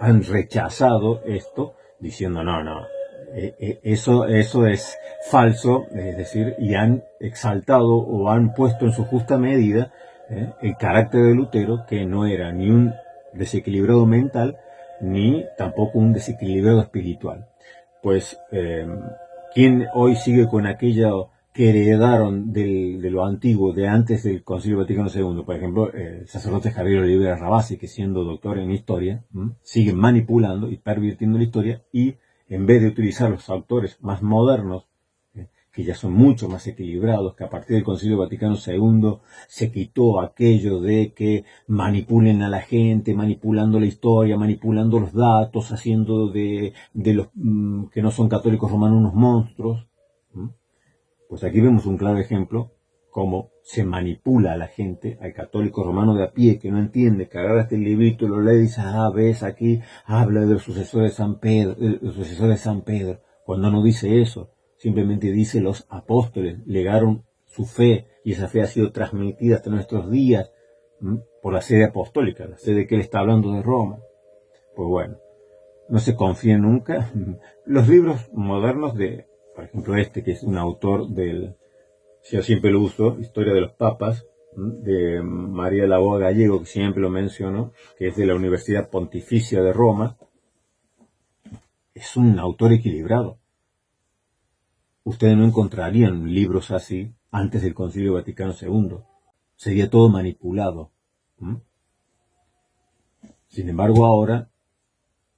han rechazado esto diciendo no, eso es falso, es decir, y han exaltado o han puesto en su justa medida el carácter de Lutero, que no era ni un desequilibrado mental ni tampoco un desequilibrado espiritual. Pues, ¿quién hoy sigue con aquello que heredaron de lo antiguo, de antes del Concilio Vaticano II? Por ejemplo, el sacerdote Javier Olivera Rabasi, que siendo doctor en historia, sigue manipulando y pervirtiendo la historia, y en vez de utilizar los autores más modernos, que ya son mucho más equilibrados, que a partir del Concilio Vaticano II se quitó aquello de que manipulen a la gente, manipulando la historia, manipulando los datos, haciendo de los que no son católicos romanos unos monstruos. Pues aquí vemos un claro ejemplo cómo se manipula a la gente, al católico romano de a pie, que no entiende, que agarra este librito y lo lee y dice, ves aquí, habla de los sucesores de San Pedro, cuando no dice eso. Simplemente dice los apóstoles legaron su fe y esa fe ha sido transmitida hasta nuestros días por la sede apostólica, la sede que él está hablando de Roma. Pues bueno, no se confíe nunca. Los libros modernos por ejemplo que es un autor yo siempre lo uso, Historia de los Papas, de María Laboa Gallego, que siempre lo menciono, que es de la Universidad Pontificia de Roma, es un autor equilibrado. Ustedes no encontrarían libros así antes del Concilio Vaticano II. Sería todo manipulado. Sin embargo, ahora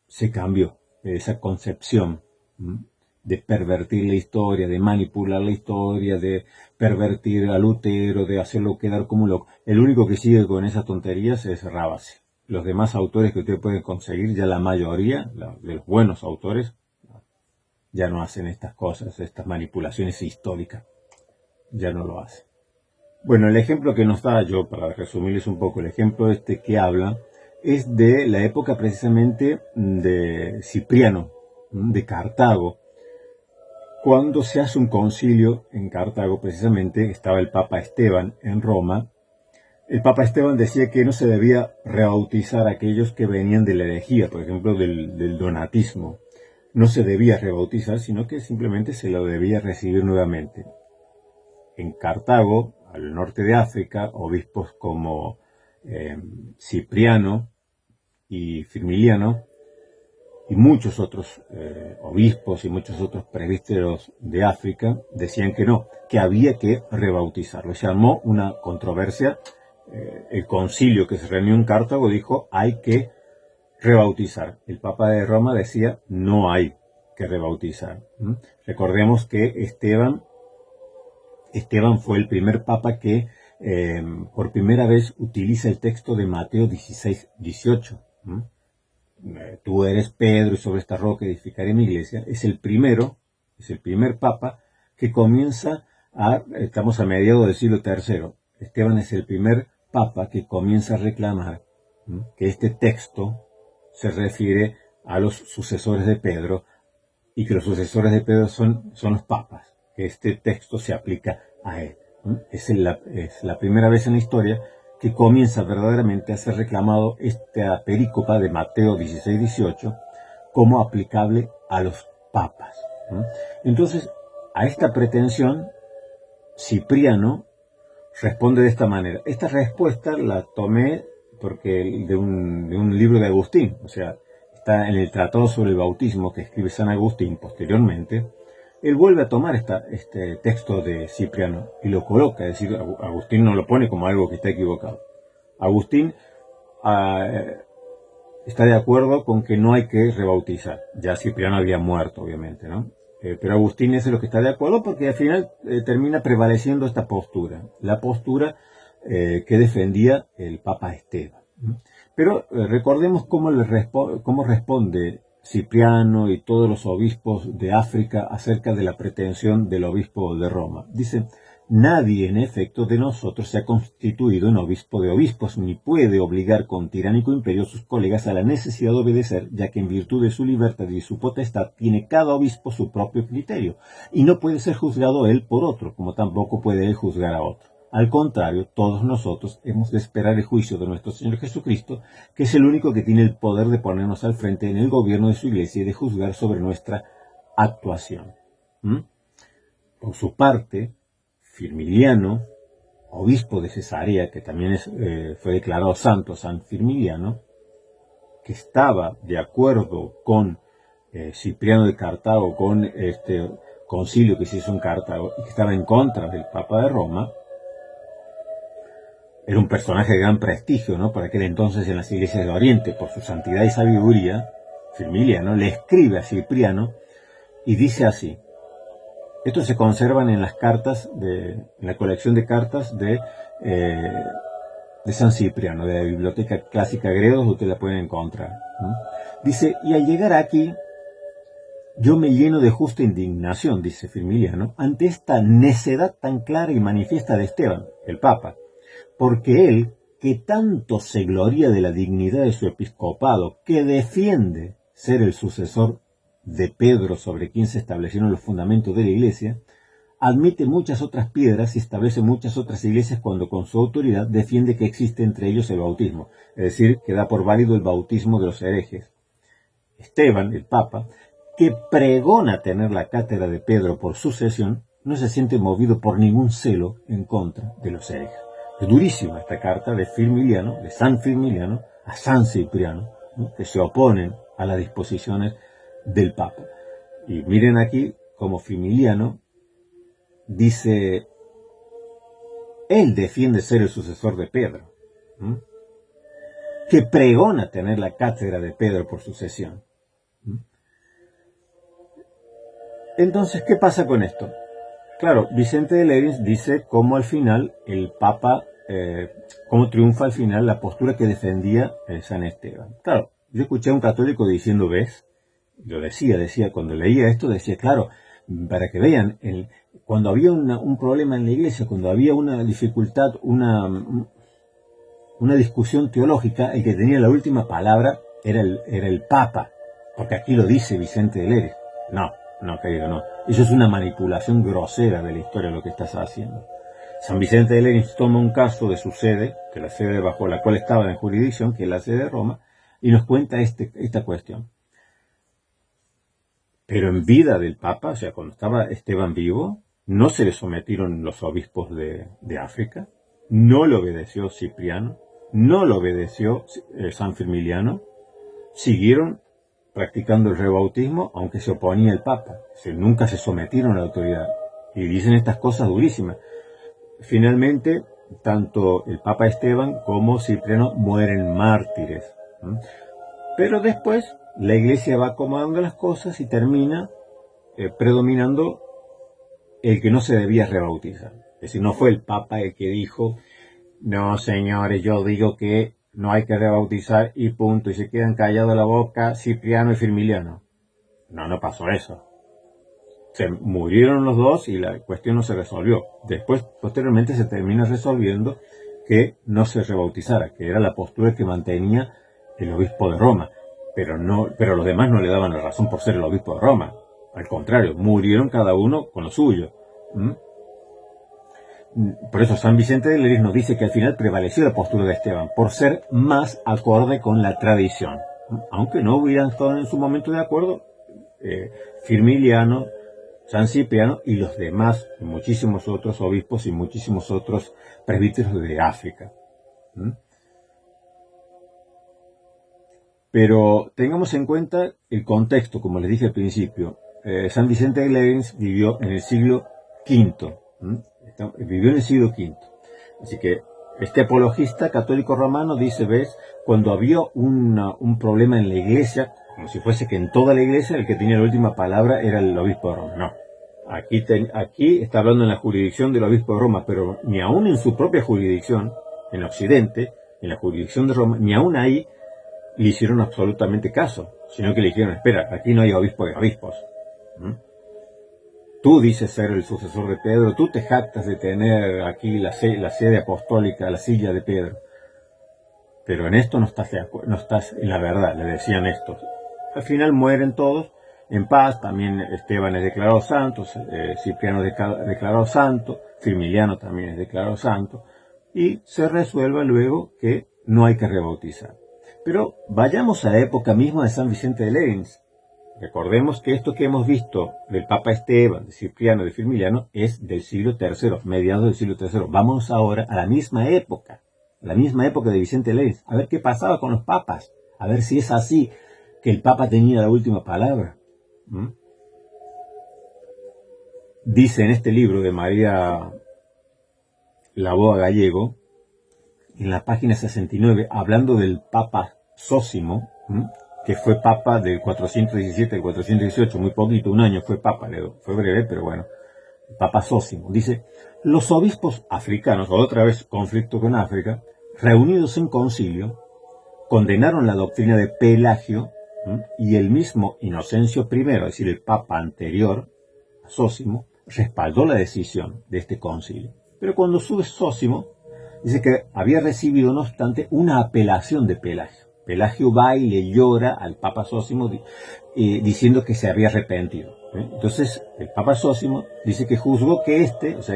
se cambió esa concepción de pervertir la historia, de manipular la historia, de pervertir a Lutero, de hacerlo quedar como un loco. El único que sigue con esas tonterías es Rabasi. Los demás autores que ustedes pueden conseguir, ya la mayoría de los buenos autores, ya no hacen estas cosas, estas manipulaciones históricas. Ya no lo hacen. Bueno, el ejemplo que nos da, yo para resumirles un poco, el ejemplo que habla, es de la época precisamente de Cipriano, de Cartago. Cuando se hace un concilio en Cartago, precisamente, estaba el Papa Esteban en Roma. El Papa Esteban decía que no se debía rebautizar a aquellos que venían de la herejía, por ejemplo, del donatismo. No se debía rebautizar, sino que simplemente se lo debía recibir nuevamente. En Cartago, al norte de África, obispos como Cipriano y Firmiliano, y muchos otros obispos y muchos otros presbíteros de África decían que no, que había que rebautizarlo. Se armó una controversia. El concilio que se reunió en Cartago dijo, hay que rebautizar. El Papa de Roma decía, no hay que rebautizar. Recordemos que Esteban fue el primer papa que por primera vez utiliza el texto de Mateo 16:18. Tú eres Pedro y sobre esta roca edificaré mi iglesia. Es el primer papa que comienza estamos a mediados del siglo III. Esteban es el primer papa que comienza a reclamar que este texto se refiere a los sucesores de Pedro y que los sucesores de Pedro son los papas, que este texto se aplica a él. Es la primera vez en la historia que comienza verdaderamente a ser reclamado esta perícopa de Mateo 16:18 como aplicable a los papas. Entonces, a esta pretensión, Cipriano responde de esta manera. Esta respuesta la tomé de un libro de Agustín, o sea, está en el Tratado sobre el Bautismo que escribe San Agustín posteriormente. Él vuelve a tomar este texto de Cipriano y lo coloca, es decir, Agustín no lo pone como algo que está equivocado. Agustín está de acuerdo con que no hay que rebautizar. Ya Cipriano había muerto, obviamente, ¿no? Pero Agustín es lo que está de acuerdo porque al final termina prevaleciendo esta postura, la postura que defendía el Papa Esteban. Pero recordemos cómo responde Cipriano y todos los obispos de África acerca de la pretensión del obispo de Roma. Dice, Nadie, en efecto, de nosotros se ha constituido en obispo de obispos, ni puede obligar con tiránico imperio a sus colegas a la necesidad de obedecer, ya que en virtud de su libertad y su potestad tiene cada obispo su propio criterio, y no puede ser juzgado él por otro, como tampoco puede él juzgar a otro. Al contrario, todos nosotros hemos de esperar el juicio de nuestro Señor Jesucristo, que es el único que tiene el poder de ponernos al frente en el gobierno de su iglesia y de juzgar sobre nuestra actuación. Por su parte, Firmiliano, obispo de Cesarea, que también fue declarado santo, San Firmiliano, que estaba de acuerdo con Cipriano de Cartago, con este concilio que se hizo en Cartago, y que estaba en contra del Papa de Roma, era un personaje de gran prestigio, ¿no?, para aquel entonces en las iglesias de Oriente. Por su santidad y sabiduría, Firmiliano le escribe a Cipriano y dice así. Estos se conservan en las cartas, en la colección de cartas de San Cipriano, de la Biblioteca Clásica Gredos, usted la pueden encontrar, ¿no? Dice, y al llegar aquí, yo me lleno de justa indignación, dice Firmiliano, ante esta necedad tan clara y manifiesta de Esteban, el Papa, porque él, que tanto se gloria de la dignidad de su episcopado, que defiende ser el sucesor de Pedro sobre quien se establecieron los fundamentos de la iglesia, admite muchas otras piedras y establece muchas otras iglesias cuando con su autoridad defiende que existe entre ellos el bautismo, es decir, que da por válido el bautismo de los herejes. Esteban, el Papa, que pregona tener la cátedra de Pedro por sucesión, no se siente movido por ningún celo en contra de los herejes. Es durísima esta carta de Firmiliano, de San Firmiliano, a San Cipriano, ¿no?, que se oponen a las disposiciones del Papa. Y miren aquí como Firmiliano dice, él defiende ser el sucesor de Pedro, que pregona tener la cátedra de Pedro por sucesión. Entonces, ¿qué pasa con esto? Claro, Vicente de Lérins dice cómo al final el Papa, cómo triunfa al final la postura que defendía San Esteban. Claro, yo escuché a un católico diciendo, ¿ves? Yo decía, cuando leía esto, decía, claro, para que vean, cuando había un problema en la iglesia, cuando había una dificultad, una discusión teológica, el que tenía la última palabra era el Papa, porque aquí lo dice Vicente de Lérins. No, querido, no. Eso es una manipulación grosera de la historia lo que estás haciendo. San Vicente de Lérins toma un caso de su sede, de la sede bajo la cual estaba en jurisdicción, que es la sede de Roma, y nos cuenta esta cuestión. Pero en vida del Papa, o sea, cuando estaba Esteban vivo, no se le sometieron los obispos de África, no le obedeció Cipriano, no le obedeció San Firmiliano, siguieron practicando el rebautismo, aunque se oponía el Papa. O sea, nunca se sometieron a la autoridad. Y dicen estas cosas durísimas. Finalmente, tanto el Papa Esteban como Cipriano mueren mártires. Pero después, la iglesia va acomodando las cosas y termina predominando el que no se debía rebautizar. Es decir, no fue el Papa el que dijo, no señores, yo digo que no hay que rebautizar y punto, y se quedan callados la boca Cipriano y Firmiliano. No pasó eso. Se murieron los dos y la cuestión no se resolvió. Después, posteriormente, se termina resolviendo que no se rebautizara, que era la postura que mantenía el obispo de Roma. Pero los demás no le daban la razón por ser el obispo de Roma. Al contrario, murieron cada uno con lo suyo. Por eso San Vicente de Lérins nos dice que al final prevaleció la postura de Esteban, por ser más acorde con la tradición. Aunque no hubieran estado en su momento de acuerdo, Firmiliano, San Cipriano y los demás, muchísimos otros obispos y muchísimos otros presbíteros de África. Pero tengamos en cuenta el contexto, como les dije al principio. San Vicente de Lérins vivió en el siglo V. Vivió en el siglo V. Así que este apologista católico romano dice, ¿ves? Cuando había un problema en la iglesia, como si fuese que en toda la iglesia el que tenía la última palabra era el obispo de Roma. No. Aquí está hablando en la jurisdicción del obispo de Roma, pero ni aún en su propia jurisdicción, en Occidente, en la jurisdicción de Roma, ni aún ahí le hicieron absolutamente caso, sino que le dijeron, espera, aquí no hay obispo de obispos. Tú dices ser el sucesor de Pedro, tú te jactas de tener aquí la sede apostólica, la silla de Pedro. Pero en esto no estás en la verdad, le decían estos. Al final mueren todos en paz, también Esteban es declarado santo, Cipriano es declarado santo, Firmiliano también es declarado santo, y se resuelve luego que no hay que rebautizar. Pero vayamos a la época misma de San Vicente de Lérins. Recordemos que esto que hemos visto del Papa Esteban, de Cipriano, de Firmiliano, es del siglo III, mediados del siglo III. Vamos ahora a la misma época de Vicente de Lérins, a ver qué pasaba con los papas, a ver si es así, que el Papa tenía la última palabra. Dice en este libro de María Laboa Gallego, en la página 69, hablando del Papa Zósimo, que fue Papa del 417 al 418, muy poquito, un año fue Papa, fue breve, pero bueno, el Papa Zósimo, dice: los obispos africanos, otra vez conflicto con África, reunidos en concilio, condenaron la doctrina de Pelagio, y el mismo Inocencio I, es decir, el Papa anterior a Zósimo, respaldó la decisión de este concilio. Pero cuando sube Zósimo, dice que había recibido, no obstante, una apelación de Pelagio. Pelagio va y le llora al Papa Zósimo diciendo que se había arrepentido. Entonces, el Papa Zósimo dice que juzgó que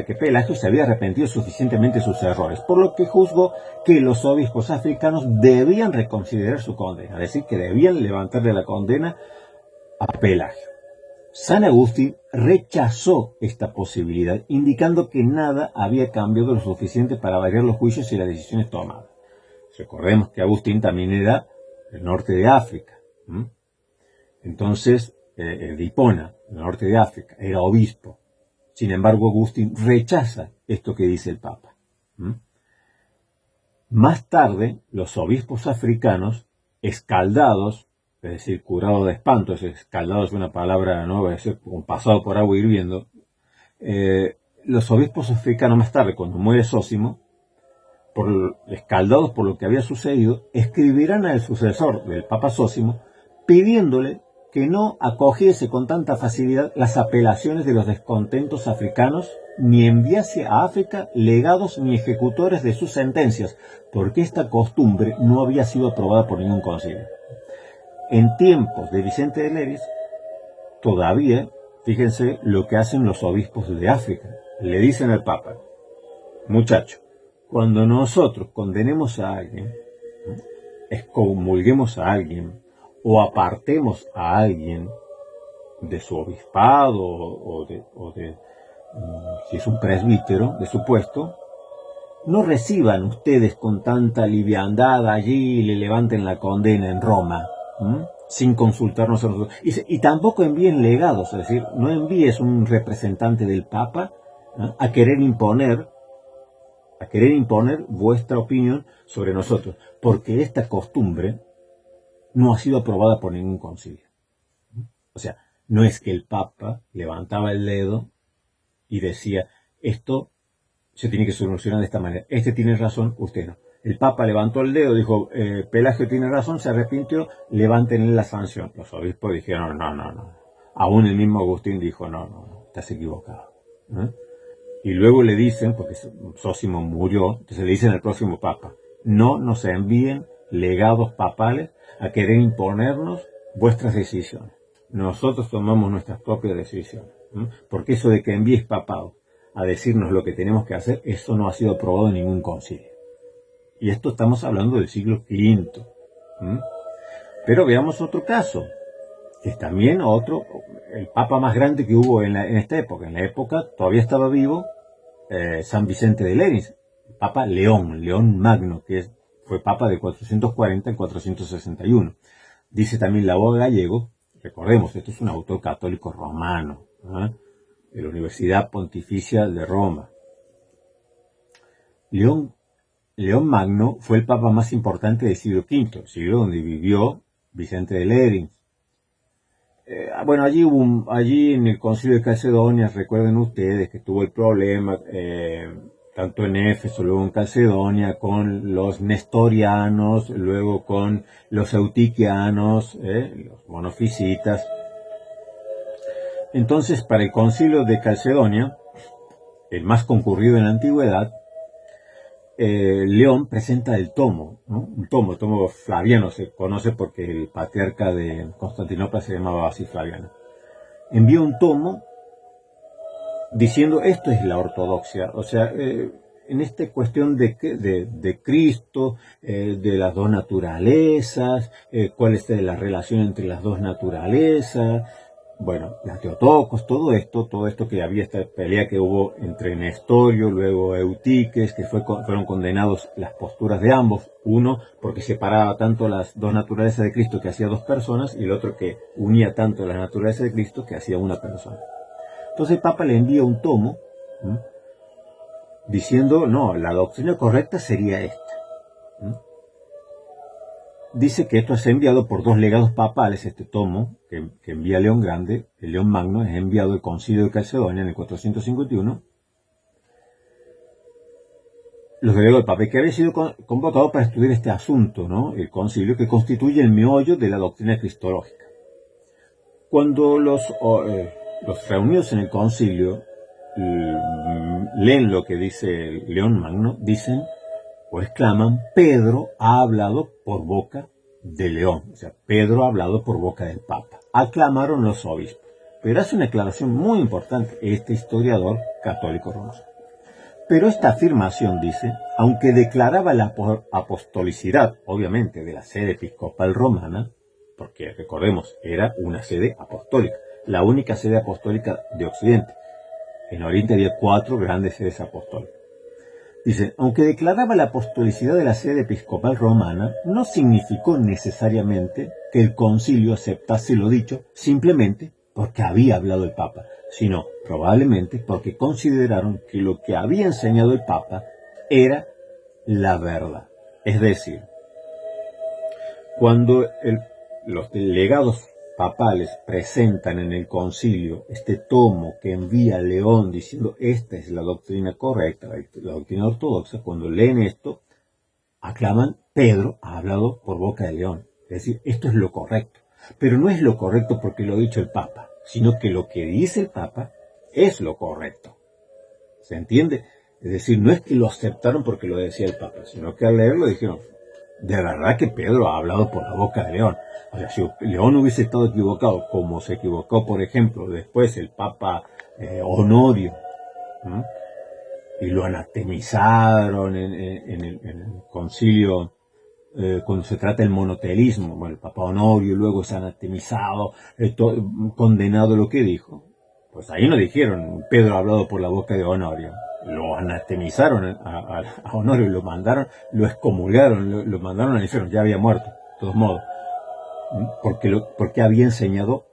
que Pelagio se había arrepentido suficientemente de sus errores, por lo que juzgó que los obispos africanos debían reconsiderar su condena, es decir, que debían levantarle la condena a Pelagio. San Agustín rechazó esta posibilidad, indicando que nada había cambiado lo suficiente para variar los juicios y las decisiones tomadas. Recordemos que Agustín también era del norte de África. Entonces, de Hipona, del norte de África, era obispo. Sin embargo, Agustín rechaza esto que dice el Papa. Más tarde, los obispos africanos, escaldados, es decir, curado de espanto, escaldado es una palabra, ¿no?, es decir, pasado por agua hirviendo, los obispos africanos más tarde, cuando muere Zósimo, escaldados por lo que había sucedido, escribirán al sucesor del Papa Zósimo pidiéndole que no acogiese con tanta facilidad las apelaciones de los descontentos africanos, ni enviase a África legados ni ejecutores de sus sentencias, porque esta costumbre no había sido aprobada por ningún concilio. En tiempos de Vicente de Lérins, todavía, fíjense lo que hacen los obispos de África. Le dicen al Papa: muchacho, cuando nosotros condenemos a alguien, excomulguemos a alguien, o apartemos a alguien de su obispado, si es un presbítero, de su puesto, no reciban ustedes con tanta liviandad allí y le levanten la condena en Roma, sin consultarnos a nosotros. Y tampoco envíen legados, es decir, no envíes un representante del Papa a querer imponer vuestra opinión sobre nosotros, porque esta costumbre no ha sido aprobada por ningún concilio. O sea, no es que el Papa levantaba el dedo y decía: esto se tiene que solucionar de esta manera, este tiene razón, usted no. El Papa levantó el dedo, dijo: Pelagio tiene razón, se arrepintió, levántenle la sanción. Los obispos dijeron: no. Aún el mismo Agustín dijo: no, estás equivocado. Y luego le dicen, porque Zósimo murió, entonces le dicen al próximo Papa: no nos envíen legados papales a querer imponernos vuestras decisiones. Nosotros tomamos nuestras propias decisiones. Porque eso de que envíes papados a decirnos lo que tenemos que hacer, eso no ha sido aprobado en ningún concilio. Y esto estamos hablando del siglo V. Pero veamos otro caso, que es también el Papa más grande que hubo en esta época. En la época todavía estaba vivo San Vicente de Lérins, el Papa León Magno, que fue Papa de 440 al 461. Dice también Laboa Gallego, recordemos, esto es un autor católico romano, de la Universidad Pontificia de Roma. León Magno fue el Papa más importante del siglo V, el siglo donde vivió Vicente de Lérins. Bueno, allí en el Concilio de Calcedonia, recuerden ustedes que tuvo el problema, tanto en Éfeso, luego en Calcedonia, con los nestorianos, luego con los eutiquianos, los monofisitas. Entonces, para el concilio de Calcedonia, el más concurrido en la antigüedad, León presenta el tomo, ¿no? El tomo Flaviano se conoce porque el patriarca de Constantinopla se llamaba así, Flaviano. Envía un tomo diciendo esto es la ortodoxia, o sea, en esta cuestión de Cristo, de las dos naturalezas, cuál es la relación entre las dos naturalezas, bueno, las Teotocos, todo esto que había esta pelea que hubo entre Nestorio, luego Eutiques, que fueron condenados las posturas de ambos, uno porque separaba tanto las dos naturalezas de Cristo que hacía dos personas, y el otro que unía tanto las naturalezas de Cristo que hacía una persona. Entonces el Papa le envía un tomo, ¿sí?, diciendo, no, la doctrina correcta sería esta. ¿Sí? Dice que esto es enviado por dos legados papales, este tomo que envía León Grande, el León Magno, es enviado al Concilio de Calcedonia en el 451. Los delegados del Papa, que había sido convocado para estudiar este asunto, ¿no? El concilio que constituye el meollo de la doctrina cristológica. Cuando los reunidos en el concilio leen lo que dice León Magno, dicen o exclaman, Pedro ha hablado por boca de León, o sea, Pedro ha hablado por boca del Papa. Aclamaron los obispos. Pero hace una aclaración muy importante este historiador católico romano. Pero esta afirmación, dice, aunque declaraba la apostolicidad, obviamente, de la sede episcopal romana, porque recordemos, era una sede apostólica, la única sede apostólica de Occidente. En Oriente había 4 grandes sedes apostólicas. Dice, aunque declaraba la apostolicidad de la sede episcopal romana, no significó necesariamente que el concilio aceptase lo dicho simplemente porque había hablado el Papa, sino probablemente porque consideraron que lo que había enseñado el Papa era la verdad. Es decir, cuando los delegados papales presentan en el concilio este tomo que envía León diciendo esta es la doctrina correcta, la doctrina ortodoxa, cuando leen esto, aclaman, Pedro ha hablado por boca de León. Es decir, esto es lo correcto. Pero no es lo correcto porque lo ha dicho el Papa, sino que lo que dice el Papa es lo correcto. ¿Se entiende? Es decir, no es que lo aceptaron porque lo decía el Papa, sino que al leerlo dijeron, de verdad que Pedro ha hablado por la boca de León. O sea, si León hubiese estado equivocado, como se equivocó, por ejemplo, después el Papa Honorio, ¿no?, y lo anatemizaron en el concilio, cuando se trata del monotelismo, bueno, el Papa Honorio luego es anatemizado, condenado lo que dijo, pues ahí no dijeron, Pedro ha hablado por la boca de Honorio. Lo anatemizaron a Honorio, lo mandaron, lo excomulgaron, lo mandaron al infierno, ya había muerto, de todos modos, porque había enseñado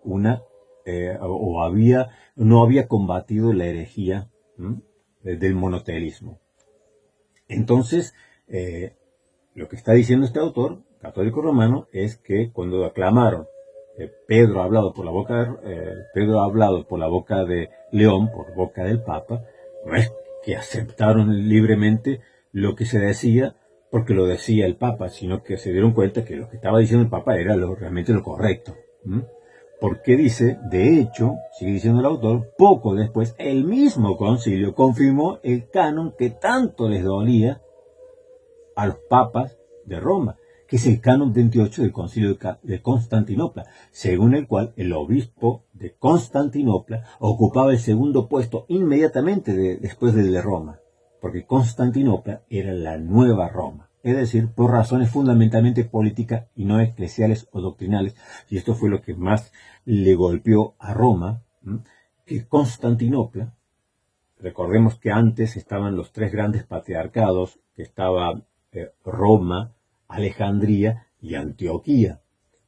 no había combatido la herejía del monoteísmo. Entonces, lo que está diciendo este autor católico romano es que cuando aclamaron Pedro ha hablado por la boca de León, por boca del Papa, no es que aceptaron libremente lo que se decía porque lo decía el Papa, sino que se dieron cuenta que lo que estaba diciendo el Papa era realmente lo correcto. Porque dice, de hecho, sigue diciendo el autor, poco después el mismo concilio confirmó el canon que tanto les dolía a los papas de Roma, que es el canon 28 del concilio de Constantinopla, según el cual el obispo de Constantinopla ocupaba el segundo puesto inmediatamente después del de Roma, porque Constantinopla era la nueva Roma, es decir, por razones fundamentalmente políticas y no eclesiales o doctrinales, y esto fue lo que más le golpeó a Roma, que Constantinopla, recordemos que antes estaban los 3 grandes patriarcados, que estaba Roma, Alejandría y Antioquía,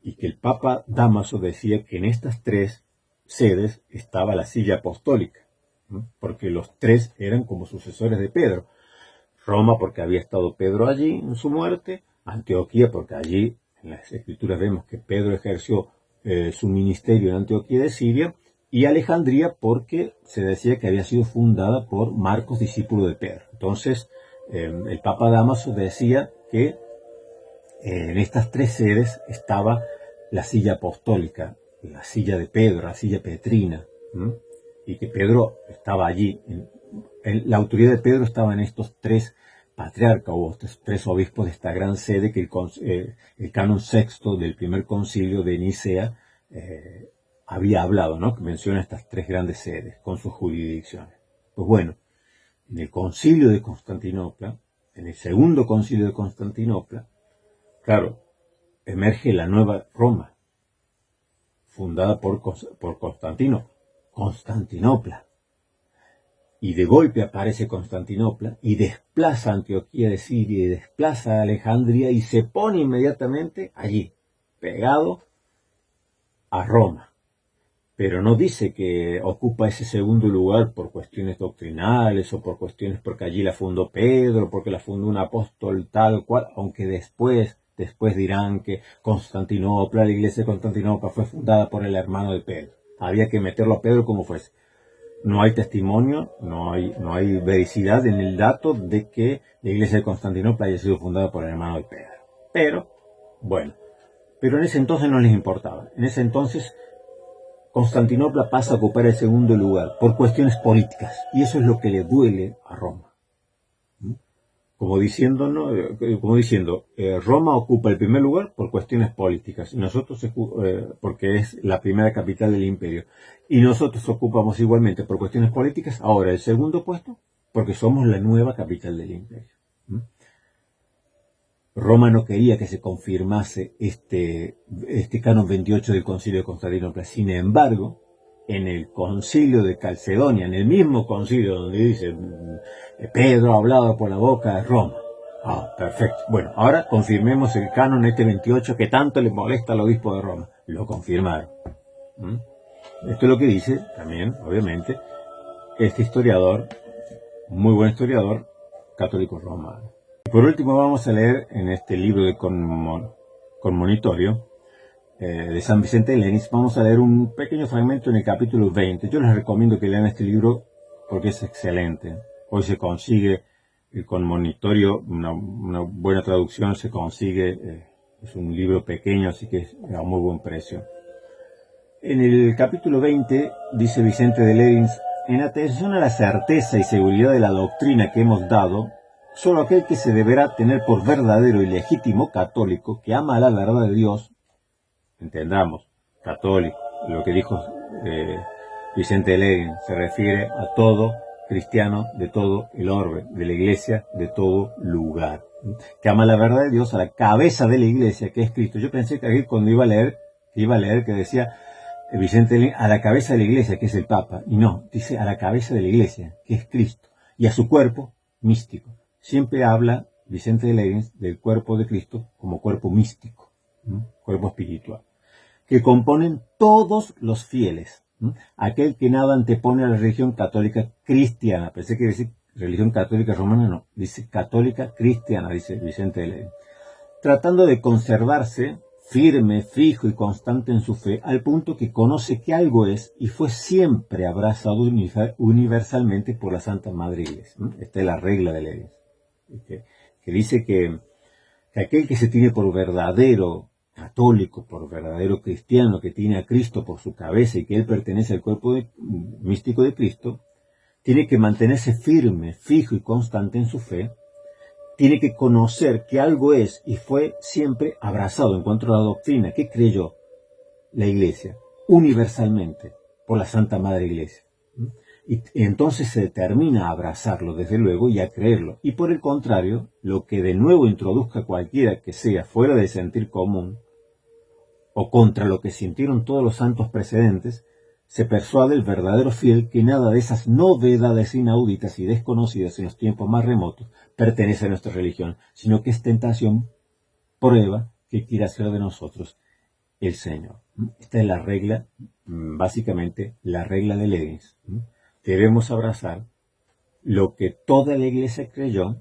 y que el Papa Dámaso decía que en estas 3 sedes estaba la silla apostólica, porque los 3 eran como sucesores de Pedro. Roma porque había estado Pedro allí en su muerte, Antioquía porque allí en las escrituras vemos que Pedro ejerció su ministerio en Antioquía de Siria, y Alejandría porque se decía que había sido fundada por Marcos, discípulo de Pedro. Entonces el Papa Dámaso decía que en estas 3 sedes estaba la silla apostólica, la silla de Pedro, la silla petrina, ¿m? Y que Pedro estaba allí. La autoridad de Pedro estaba en estos tres patriarcas o estos tres obispos de esta gran sede que el canon sexto del primer concilio de Nicea había hablado, ¿no? Que menciona estas tres grandes sedes con sus jurisdicciones. Pues bueno, en el concilio de Constantinopla, en el segundo concilio de Constantinopla, claro, emerge la nueva Roma, fundada por Constantino, Constantinopla. Y de golpe aparece Constantinopla y desplaza a Antioquía de Siria y desplaza a Alejandría y se pone inmediatamente allí, pegado a Roma. Pero no dice que ocupa ese segundo lugar por cuestiones doctrinales o por cuestiones porque allí la fundó Pedro, porque la fundó un apóstol tal cual, aunque después dirán que Constantinopla, la iglesia de Constantinopla fue fundada por el hermano de Pedro. Había que meterlo a Pedro como fuese. No hay testimonio, no hay vericidad en el dato de que la iglesia de Constantinopla haya sido fundada por el hermano de Pedro. Pero, bueno, pero en ese entonces no les importaba. En ese entonces Constantinopla pasa a ocupar el segundo lugar por cuestiones políticas. Y eso es lo que le duele a Roma. Como diciendo, Roma ocupa el primer lugar por cuestiones políticas. Y nosotros, porque es la primera capital del imperio. Y nosotros ocupamos igualmente por cuestiones políticas ahora el segundo puesto porque somos la nueva capital del imperio. Roma no quería que se confirmase este canon 28 del concilio de Constantinopla. Sin embargo, en el concilio de Calcedonia, en el mismo concilio donde dice Pedro ha hablado por la boca de Roma. Ah, perfecto. Bueno, ahora confirmemos el canon 28 que tanto le molesta al obispo de Roma. Lo confirmaron. Esto es lo que dice también, obviamente, este historiador, muy buen historiador, católico romano. Por último vamos a leer en este libro de Conmonitorio de San Vicente de Lenis, vamos a leer un pequeño fragmento en el capítulo 20. Yo les recomiendo que lean este libro porque es excelente. Hoy se consigue el Conmonitorio, una buena traducción se consigue, es un libro pequeño así que es a muy buen precio. En el capítulo 20 dice Vicente de Lérins: en atención a la certeza y seguridad de la doctrina que hemos dado, solo aquel que se deberá tener por verdadero y legítimo católico, que ama la verdad de Dios, entendamos, católico, lo que dijo Vicente de Lérins, se refiere a todo cristiano de todo el orbe, de la iglesia, de todo lugar, que ama la verdad de Dios, a la cabeza de la iglesia, que es Cristo. Yo pensé que aquí cuando iba a leer que decía Vicente de Lérins, a la cabeza de la iglesia, que es el Papa, y no, dice a la cabeza de la iglesia, que es Cristo, y a su cuerpo místico. Siempre habla Vicente de Lérins del cuerpo de Cristo como cuerpo místico, cuerpo espiritual, que componen todos los fieles. Aquel que nada antepone a la religión católica cristiana. Pensé que decir religión católica romana, no, dice católica cristiana, dice Vicente de Lérins, tratando de conservarse firme, fijo y constante en su fe, al punto que conoce que algo es y fue siempre abrazado universalmente por la Santa Madre Iglesia. Esta es la regla de Lérins, que dice que aquel que se tiene por verdadero católico, por verdadero cristiano, que tiene a Cristo por su cabeza y que él pertenece al cuerpo místico de Cristo, tiene que mantenerse firme, fijo y constante en su fe, tiene que conocer que algo es y fue siempre abrazado en cuanto a la doctrina que creyó la Iglesia, universalmente, por la Santa Madre Iglesia. Y entonces se determina a abrazarlo, desde luego, y a creerlo. Y por el contrario, lo que de nuevo introduzca cualquiera que sea fuera del sentir común, o contra lo que sintieron todos los santos precedentes, se persuade el verdadero fiel que nada de esas novedades inauditas y desconocidas en los tiempos más remotos pertenece a nuestra religión, sino que es tentación, prueba que quiere hacer de nosotros el Señor. Esta es la regla, básicamente la regla de Lérins. Debemos abrazar lo que toda la Iglesia creyó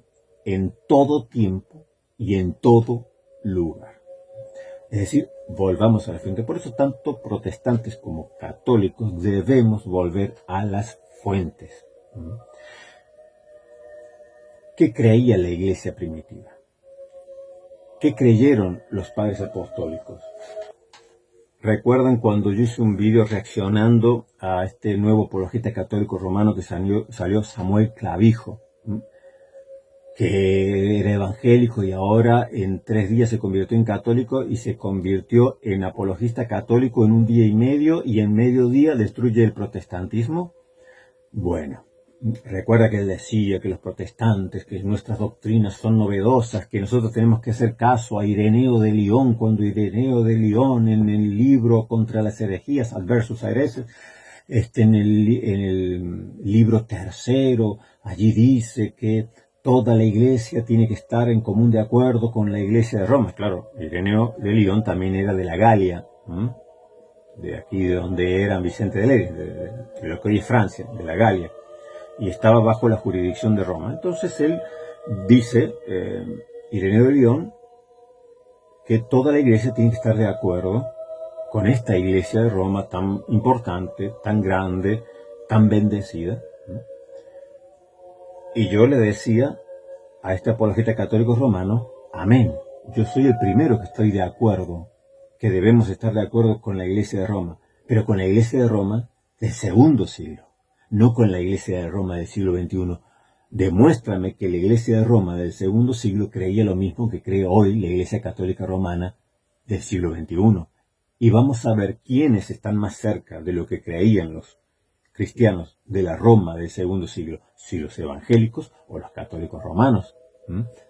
en todo tiempo y en todo lugar. Es decir, volvamos a la fuente. Por eso tanto protestantes como católicos debemos volver a las fuentes. ¿Qué creía la Iglesia primitiva? ¿Qué creyeron los padres apostólicos? ¿Recuerdan cuando yo hice un vídeo reaccionando a este nuevo apologeta católico romano que salió Samuel Clavijo? Que era evangélico y ahora en 3 días se convirtió en católico y se convirtió en apologista católico en 1 día y medio y en mediodía destruye el protestantismo? Bueno, recuerda que él decía que los protestantes, que nuestras doctrinas son novedosas, que nosotros tenemos que hacer caso a Ireneo de Lyon, cuando Ireneo de Lyon en el libro contra las herejías, Adversus Aereses, en el libro 3, allí dice que toda la iglesia tiene que estar en común de acuerdo con la iglesia de Roma. Claro, Ireneo de Lyon también era de la Galia, de aquí de donde era Vicente de Lérida, de lo que hoy es Francia, de la Galia, y estaba bajo la jurisdicción de Roma. Entonces él dice, Ireneo de Lyon, que toda la iglesia tiene que estar de acuerdo con esta iglesia de Roma tan importante, tan grande, tan bendecida. Y yo le decía a este apologeta católico romano, amén, yo soy el primero que estoy de acuerdo, que debemos estar de acuerdo con la iglesia de Roma, pero con la iglesia de Roma del 2.º siglo, no con la iglesia de Roma del siglo XXI. Demuéstrame que la iglesia de Roma del 2.º siglo creía lo mismo que cree hoy la iglesia católica romana del siglo XXI. Y vamos a ver quiénes están más cerca de lo que creían los cristianos de la Roma del 2.º siglo, si los evangélicos o los católicos romanos.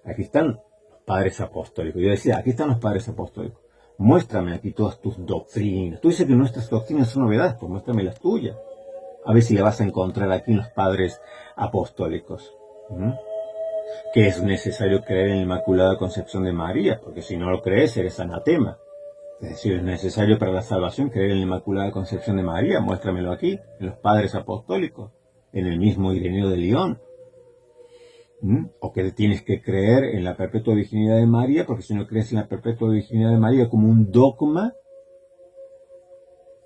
Aquí están los padres apostólicos. Yo decía, aquí están los padres apostólicos. Muéstrame aquí todas tus doctrinas. Tú dices que nuestras doctrinas son novedades, pues muéstrame las tuyas. A ver si la vas a encontrar aquí en los padres apostólicos. Que es necesario creer en la Inmaculada Concepción de María, porque si no lo crees eres anatema. Es decir, es necesario para la salvación creer en la Inmaculada Concepción de María. Muéstramelo aquí, en los padres apostólicos, en el mismo Ireneo de Lyon. O que tienes que creer en la perpetua virginidad de María, porque si no crees en la perpetua virginidad de María como un dogma,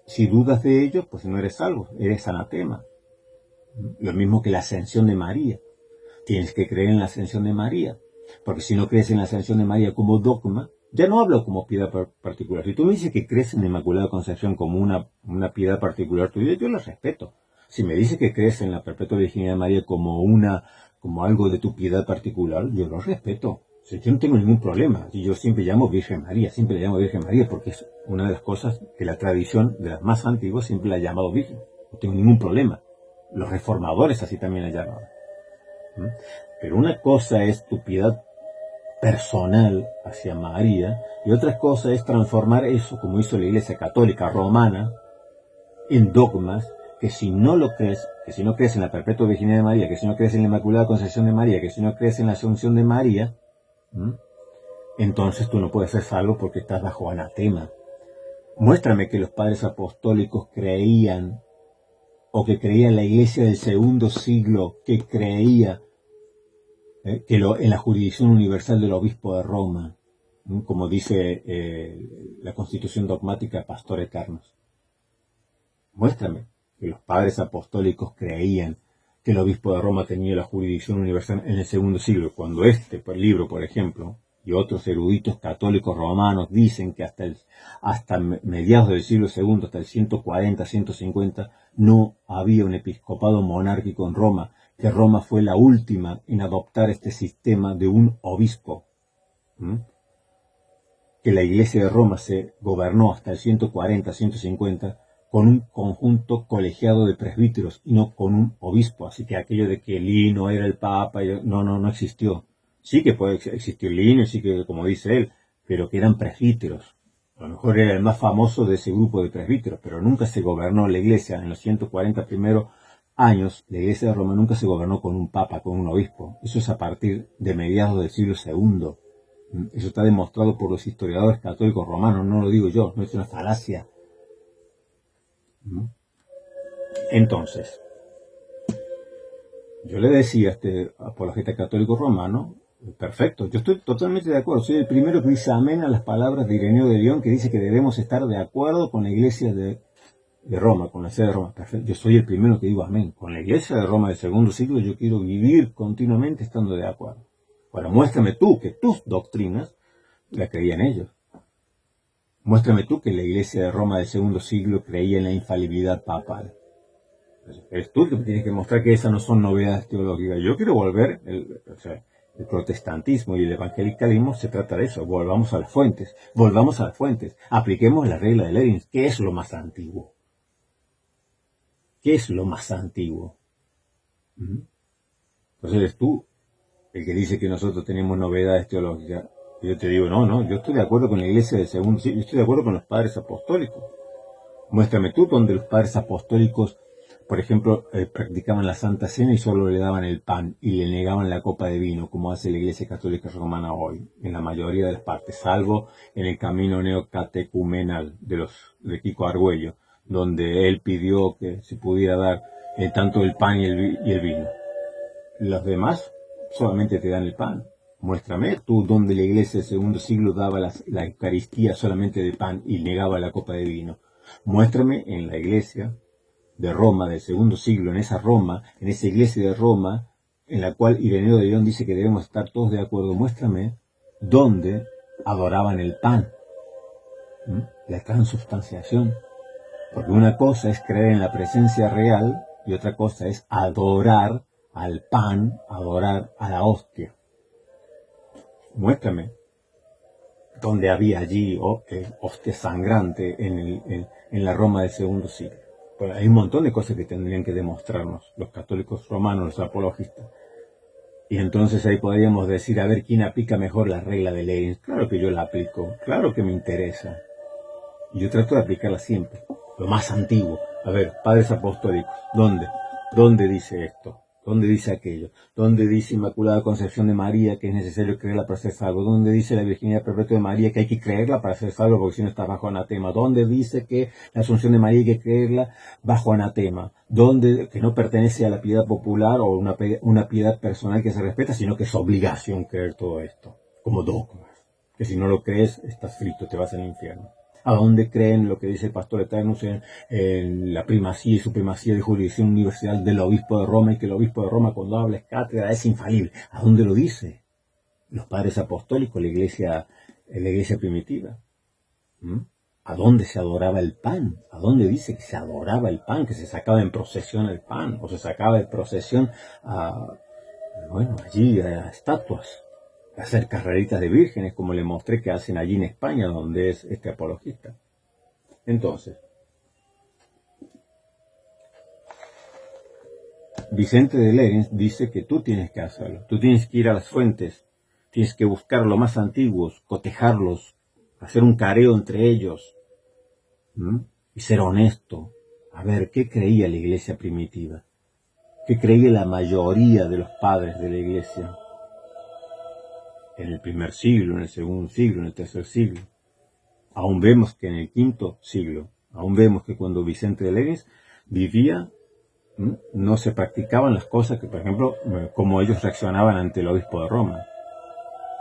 si dudas de ello, pues no eres salvo, eres anatema. Lo mismo que la ascensión de María. Tienes que creer en la ascensión de María, porque si no crees en la ascensión de María como dogma, ya no hablo como piedad particular. Si tú me dices que crees en la Inmaculada Concepción como una piedad particular tuya, yo la respeto. Si me dices que crees en la perpetua virginidad de María como algo de tu piedad particular, yo lo respeto. O sea, yo no tengo ningún problema. Y yo siempre llamo Virgen María, siempre la llamo Virgen María, porque es una de las cosas que la tradición de las más antiguas siempre la ha llamado Virgen. No tengo ningún problema. Los reformadores así también la llamaban. Pero una cosa es tu piedad personal hacia María, y otra cosa es transformar eso, como hizo la Iglesia Católica Romana, en dogmas, que si no lo crees, que si no crees en la perpetua virginidad de María, que si no crees en la Inmaculada Concepción de María, que si no crees en la Asunción de María, entonces tú no puedes ser salvo porque estás bajo anatema. Muéstrame que los padres apostólicos creían, o que creía la Iglesia del 2.º siglo, que creía en la jurisdicción universal del obispo de Roma, como dice la Constitución dogmática de Pastor Eternos. Muéstrame que los padres apostólicos creían que el obispo de Roma tenía la jurisdicción universal en el 2.º siglo, cuando este libro, por ejemplo, y otros eruditos católicos romanos dicen que hasta mediados del siglo II, hasta el 140, 150, no había un episcopado monárquico en Roma, que Roma fue la última en adoptar este sistema de un obispo, que la Iglesia de Roma se gobernó hasta el 140, 150 con un conjunto colegiado de presbíteros y no con un obispo. Así que aquello de que Lino era el Papa, no existió. Sí que puede existir Lino, sí que, como dice él, pero que eran presbíteros. A lo mejor era el más famoso de ese grupo de presbíteros, pero nunca se gobernó la Iglesia en los 140 primeros años. La Iglesia de Roma nunca se gobernó con un Papa, con un obispo. Eso es a partir de mediados del siglo II. Eso está demostrado por los historiadores católicos romanos, no lo digo yo, no es una falacia. Entonces, yo le decía a este apologeta católico romano, perfecto, yo estoy totalmente de acuerdo, soy el primero que dice amén a las palabras de Ireneo de Lyon, que dice que debemos estar de acuerdo con la Iglesia de Roma, con la sede de Roma. Perfecto. Yo soy el primero que digo amén. Con la Iglesia de Roma del 2.º siglo yo quiero vivir continuamente estando de acuerdo. Ahora muéstrame tú que tus doctrinas la creían ellos. Muéstrame tú que la Iglesia de Roma del segundo siglo creía en la infalibilidad papal. Eres tú que me tienes que mostrar que esas no son novedades teológicas. Yo quiero volver, el protestantismo y el evangelicalismo se trata de eso. Volvamos a las fuentes, apliquemos la regla de Lerin. ¿Qué es lo más antiguo? ¿Qué es lo más antiguo? Entonces eres tú el que dice que nosotros tenemos novedades teológicas. Yo te digo, no, yo estoy de acuerdo con la Iglesia del segundo siglo, yo estoy de acuerdo con los padres apostólicos. Muéstrame tú donde los padres apostólicos, por ejemplo, practicaban la Santa Cena y solo le daban el pan y le negaban la copa de vino, como hace la Iglesia Católica Romana hoy, en la mayoría de las partes, salvo en el camino neocatecumenal de Kiko Argüello, donde él pidió que se pudiera dar tanto el pan y el vino. Los demás solamente te dan el pan. Muéstrame tú donde la Iglesia del segundo siglo daba la Eucaristía solamente de pan y negaba la copa de vino. Muéstrame en la Iglesia de Roma del segundo siglo, en esa Iglesia de Roma, en la cual Ireneo de León dice que debemos estar todos de acuerdo. Muéstrame dónde adoraban el pan, la transubstanciación. Porque una cosa es creer en la presencia real y otra cosa es adorar al pan, adorar a la hostia. Muéstrame donde había allí hostia sangrante en la Roma del segundo siglo. Pues hay un montón de cosas que tendrían que demostrarnos los católicos romanos, los apologistas. Y entonces ahí podríamos decir, a ver, ¿quién aplica mejor la regla de Lerin? Claro que yo la aplico, claro que me interesa. Y yo trato de aplicarla siempre. Lo más antiguo. A ver, padres apostólicos, ¿dónde? ¿Dónde dice esto? ¿Dónde dice aquello? ¿Dónde dice Inmaculada Concepción de María que es necesario creerla para ser salvo? ¿Dónde dice la Virginidad Perpetua de María que hay que creerla para ser salvo porque si no está bajo anatema? ¿Dónde dice que la Asunción de María hay que creerla bajo anatema? ¿Dónde que no pertenece a la piedad popular o una piedad personal que se respeta, sino que es obligación creer todo esto? Como dogmas. Que si no lo crees, estás frito, te vas al infierno. ¿A dónde creen lo que dice el pastor Eternus en la primacía y supremacía de jurisdicción universal del obispo de Roma y que el obispo de Roma cuando habla es cátedra es infalible? ¿A dónde lo dice? Los padres apostólicos, la iglesia primitiva. ¿A dónde se adoraba el pan? ¿A dónde dice que se adoraba el pan? Que se sacaba en procesión el pan o se sacaba de procesión allí a estatuas. Hacer carreritas de vírgenes, como le mostré que hacen allí en España, donde es este apologista. Entonces, Vicente de Lérins dice que tú tienes que hacerlo. Tú tienes que ir a las fuentes, tienes que buscar lo más antiguos, cotejarlos, hacer un careo entre ellos, y ser honesto. A ver, ¿qué creía la iglesia primitiva? ¿Qué creía la mayoría de los padres de la iglesia? En el primer siglo, en el segundo siglo, en el tercer siglo. Aún vemos que en el quinto siglo, aún vemos que cuando Vicente de Lérins vivía, no se practicaban las cosas que, por ejemplo, como ellos reaccionaban ante el obispo de Roma.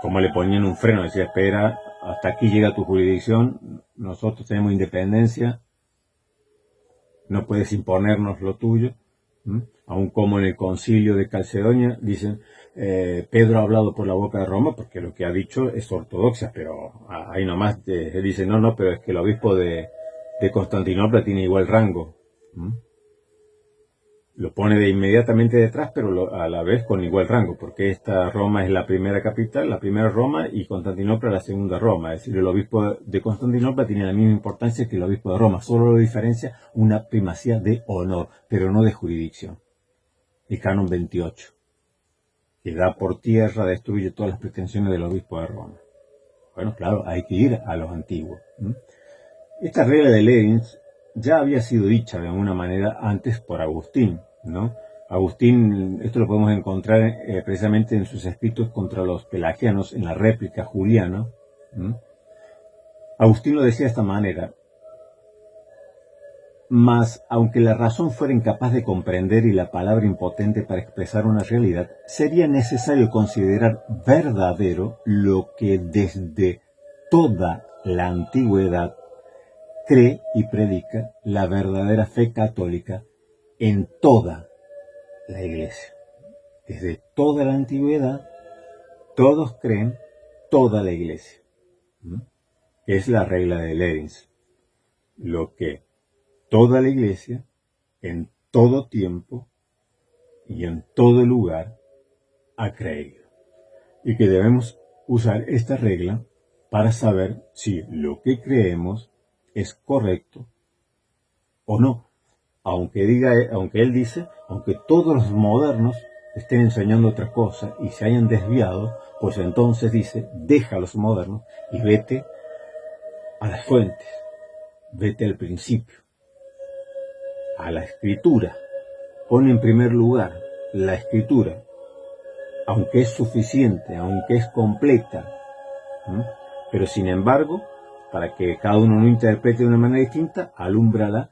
Como le ponían un freno, decía, espera, hasta aquí llega tu jurisdicción, nosotros tenemos independencia, no puedes imponernos lo tuyo. Aún como en el concilio de Calcedonia dicen, Pedro ha hablado por la boca de Roma porque lo que ha dicho es ortodoxa, pero ahí nomás dice, no, pero es que el obispo de Constantinopla tiene igual rango. Lo pone de inmediatamente detrás, pero a la vez con igual rango, porque esta Roma es la primera capital, la primera Roma, y Constantinopla la segunda Roma. Es decir, el obispo de Constantinopla tiene la misma importancia que el obispo de Roma, solo lo diferencia una primacía de honor, pero no de jurisdicción. El canon 28, que da por tierra, destruye todas las pretensiones del obispo de Roma. Bueno, claro, hay que ir a los antiguos. Esta regla de Lérins ya había sido dicha de alguna manera antes por Agustín, ¿no? Agustín, esto lo podemos encontrar precisamente en sus escritos contra los pelagianos, en la réplica Juliana. Agustín lo decía de esta manera: mas, aunque la razón fuera incapaz de comprender y la palabra impotente para expresar una realidad, sería necesario considerar verdadero lo que desde toda la antigüedad cree y predica la verdadera fe católica en toda la iglesia. Desde toda la antigüedad, todos creen toda la iglesia. Es la regla de Lérins, lo que toda la Iglesia, en todo tiempo y en todo lugar, ha creído. Y que debemos usar esta regla para saber si lo que creemos es correcto o no. Aunque él dice, aunque todos los modernos estén enseñando otra cosa y se hayan desviado, pues entonces dice, deja a los modernos y vete a las fuentes, vete al principio, a la escritura. Pon en primer lugar la escritura, aunque es suficiente, aunque es completa, pero sin embargo, para que cada uno lo interprete de una manera distinta, alúmbrala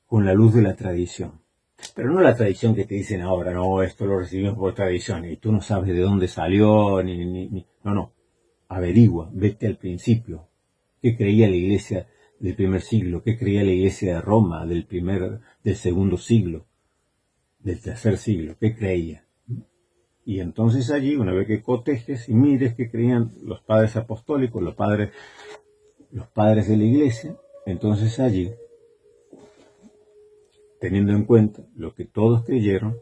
con la luz de la tradición. Pero no la tradición que te dicen ahora, no, esto lo recibimos por tradición, y tú no sabes de dónde salió, no. Averigua, vete al principio. ¿Qué creía la iglesia del primer siglo? ¿Qué creía la iglesia de Roma del segundo siglo? Del tercer siglo? ¿Qué creía? Y entonces allí, una vez que cotejes y mires qué creían los padres apostólicos, los padres de la iglesia, entonces allí, teniendo en cuenta lo que todos creyeron,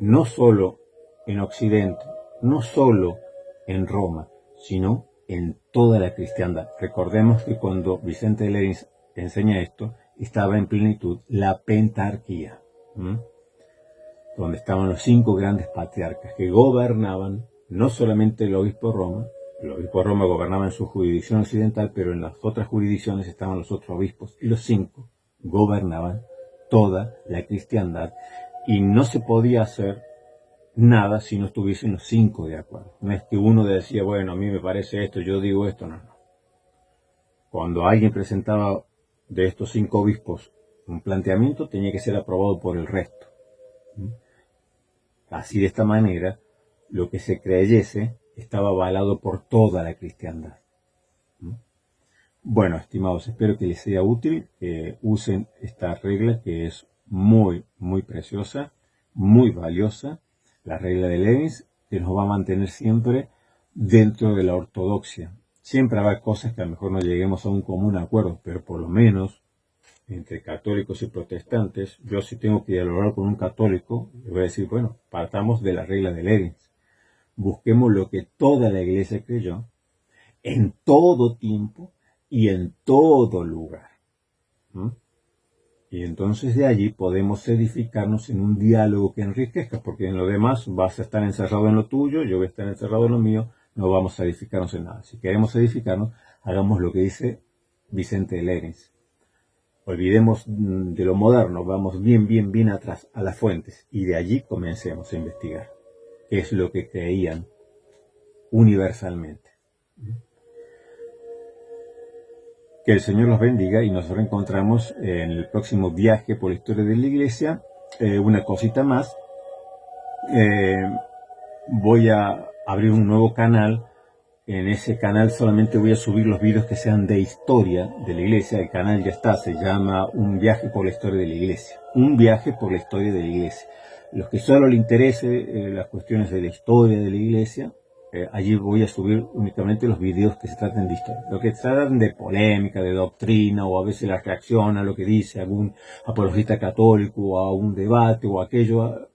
no solo en Occidente, no solo en Roma, sino en toda la cristiandad. Recordemos que cuando Vicente de Lérins enseña esto, estaba en plenitud la pentarquía, donde estaban los 5 grandes patriarcas que gobernaban no solamente el obispo de Roma gobernaba en su jurisdicción occidental, pero en las otras jurisdicciones estaban los otros obispos, y los 5 gobernaban toda la cristiandad, y no se podía hacer nada si no estuviesen los 5 de acuerdo. No es que uno decía, bueno, a mí me parece esto, yo digo esto, no. Cuando alguien presentaba de estos 5 obispos un planteamiento, tenía que ser aprobado por el resto. Así, de esta manera, lo que se creyese estaba avalado por toda la cristiandad. Bueno, estimados, espero que les sea útil, que usen esta regla que es muy, muy preciosa, muy valiosa, la regla de Lérins, que nos va a mantener siempre dentro de la ortodoxia. Siempre habrá cosas que a lo mejor no lleguemos a un común acuerdo, pero por lo menos entre católicos y protestantes, yo si tengo que dialogar con un católico, le voy a decir, bueno, partamos de la regla de Lérins. Busquemos lo que toda la iglesia creyó, en todo tiempo y en todo lugar. Y entonces de allí podemos edificarnos en un diálogo que enriquezca, porque en lo demás vas a estar encerrado en lo tuyo, yo voy a estar encerrado en lo mío, no vamos a edificarnos en nada. Si queremos edificarnos, hagamos lo que dice Vicente de Lérins. Olvidemos de lo moderno, vamos bien atrás, a las fuentes, y de allí comencemos a investigar qué es lo que creían universalmente. Que el Señor los bendiga y nos reencontramos en el próximo viaje por la historia de la iglesia. Una cosita más, voy a abrir un nuevo canal. En ese canal solamente voy a subir los vídeos que sean de historia de la iglesia. El canal ya está, se llama Un viaje por la historia de la iglesia. Un viaje por la historia de la iglesia. Los que solo les interese las cuestiones de la historia de la iglesia, allí voy a subir únicamente los videos que se traten de historia. Los que se tratan de polémica, de doctrina, o a veces la reacción a lo que dice algún apologista católico, o a un debate, o aquello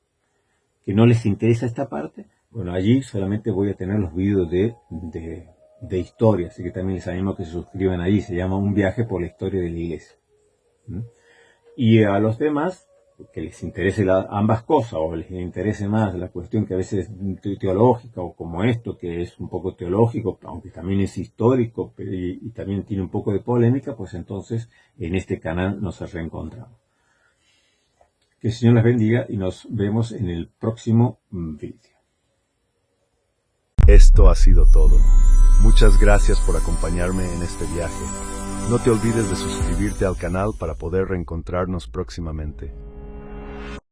que no les interesa esta parte, bueno, allí solamente voy a tener los videos de historia, así que también les animo a que se suscriban allí. Se llama Un viaje por la historia de la iglesia. Y a los demás, que les interese ambas cosas, o les interese más la cuestión que a veces es teológica, o como esto, que es un poco teológico, aunque también es histórico, y también tiene un poco de polémica, pues entonces en este canal nos reencontramos. Que el Señor les bendiga y nos vemos en el próximo vídeo. Esto ha sido todo. Muchas gracias por acompañarme en este viaje. No te olvides de suscribirte al canal para poder reencontrarnos próximamente.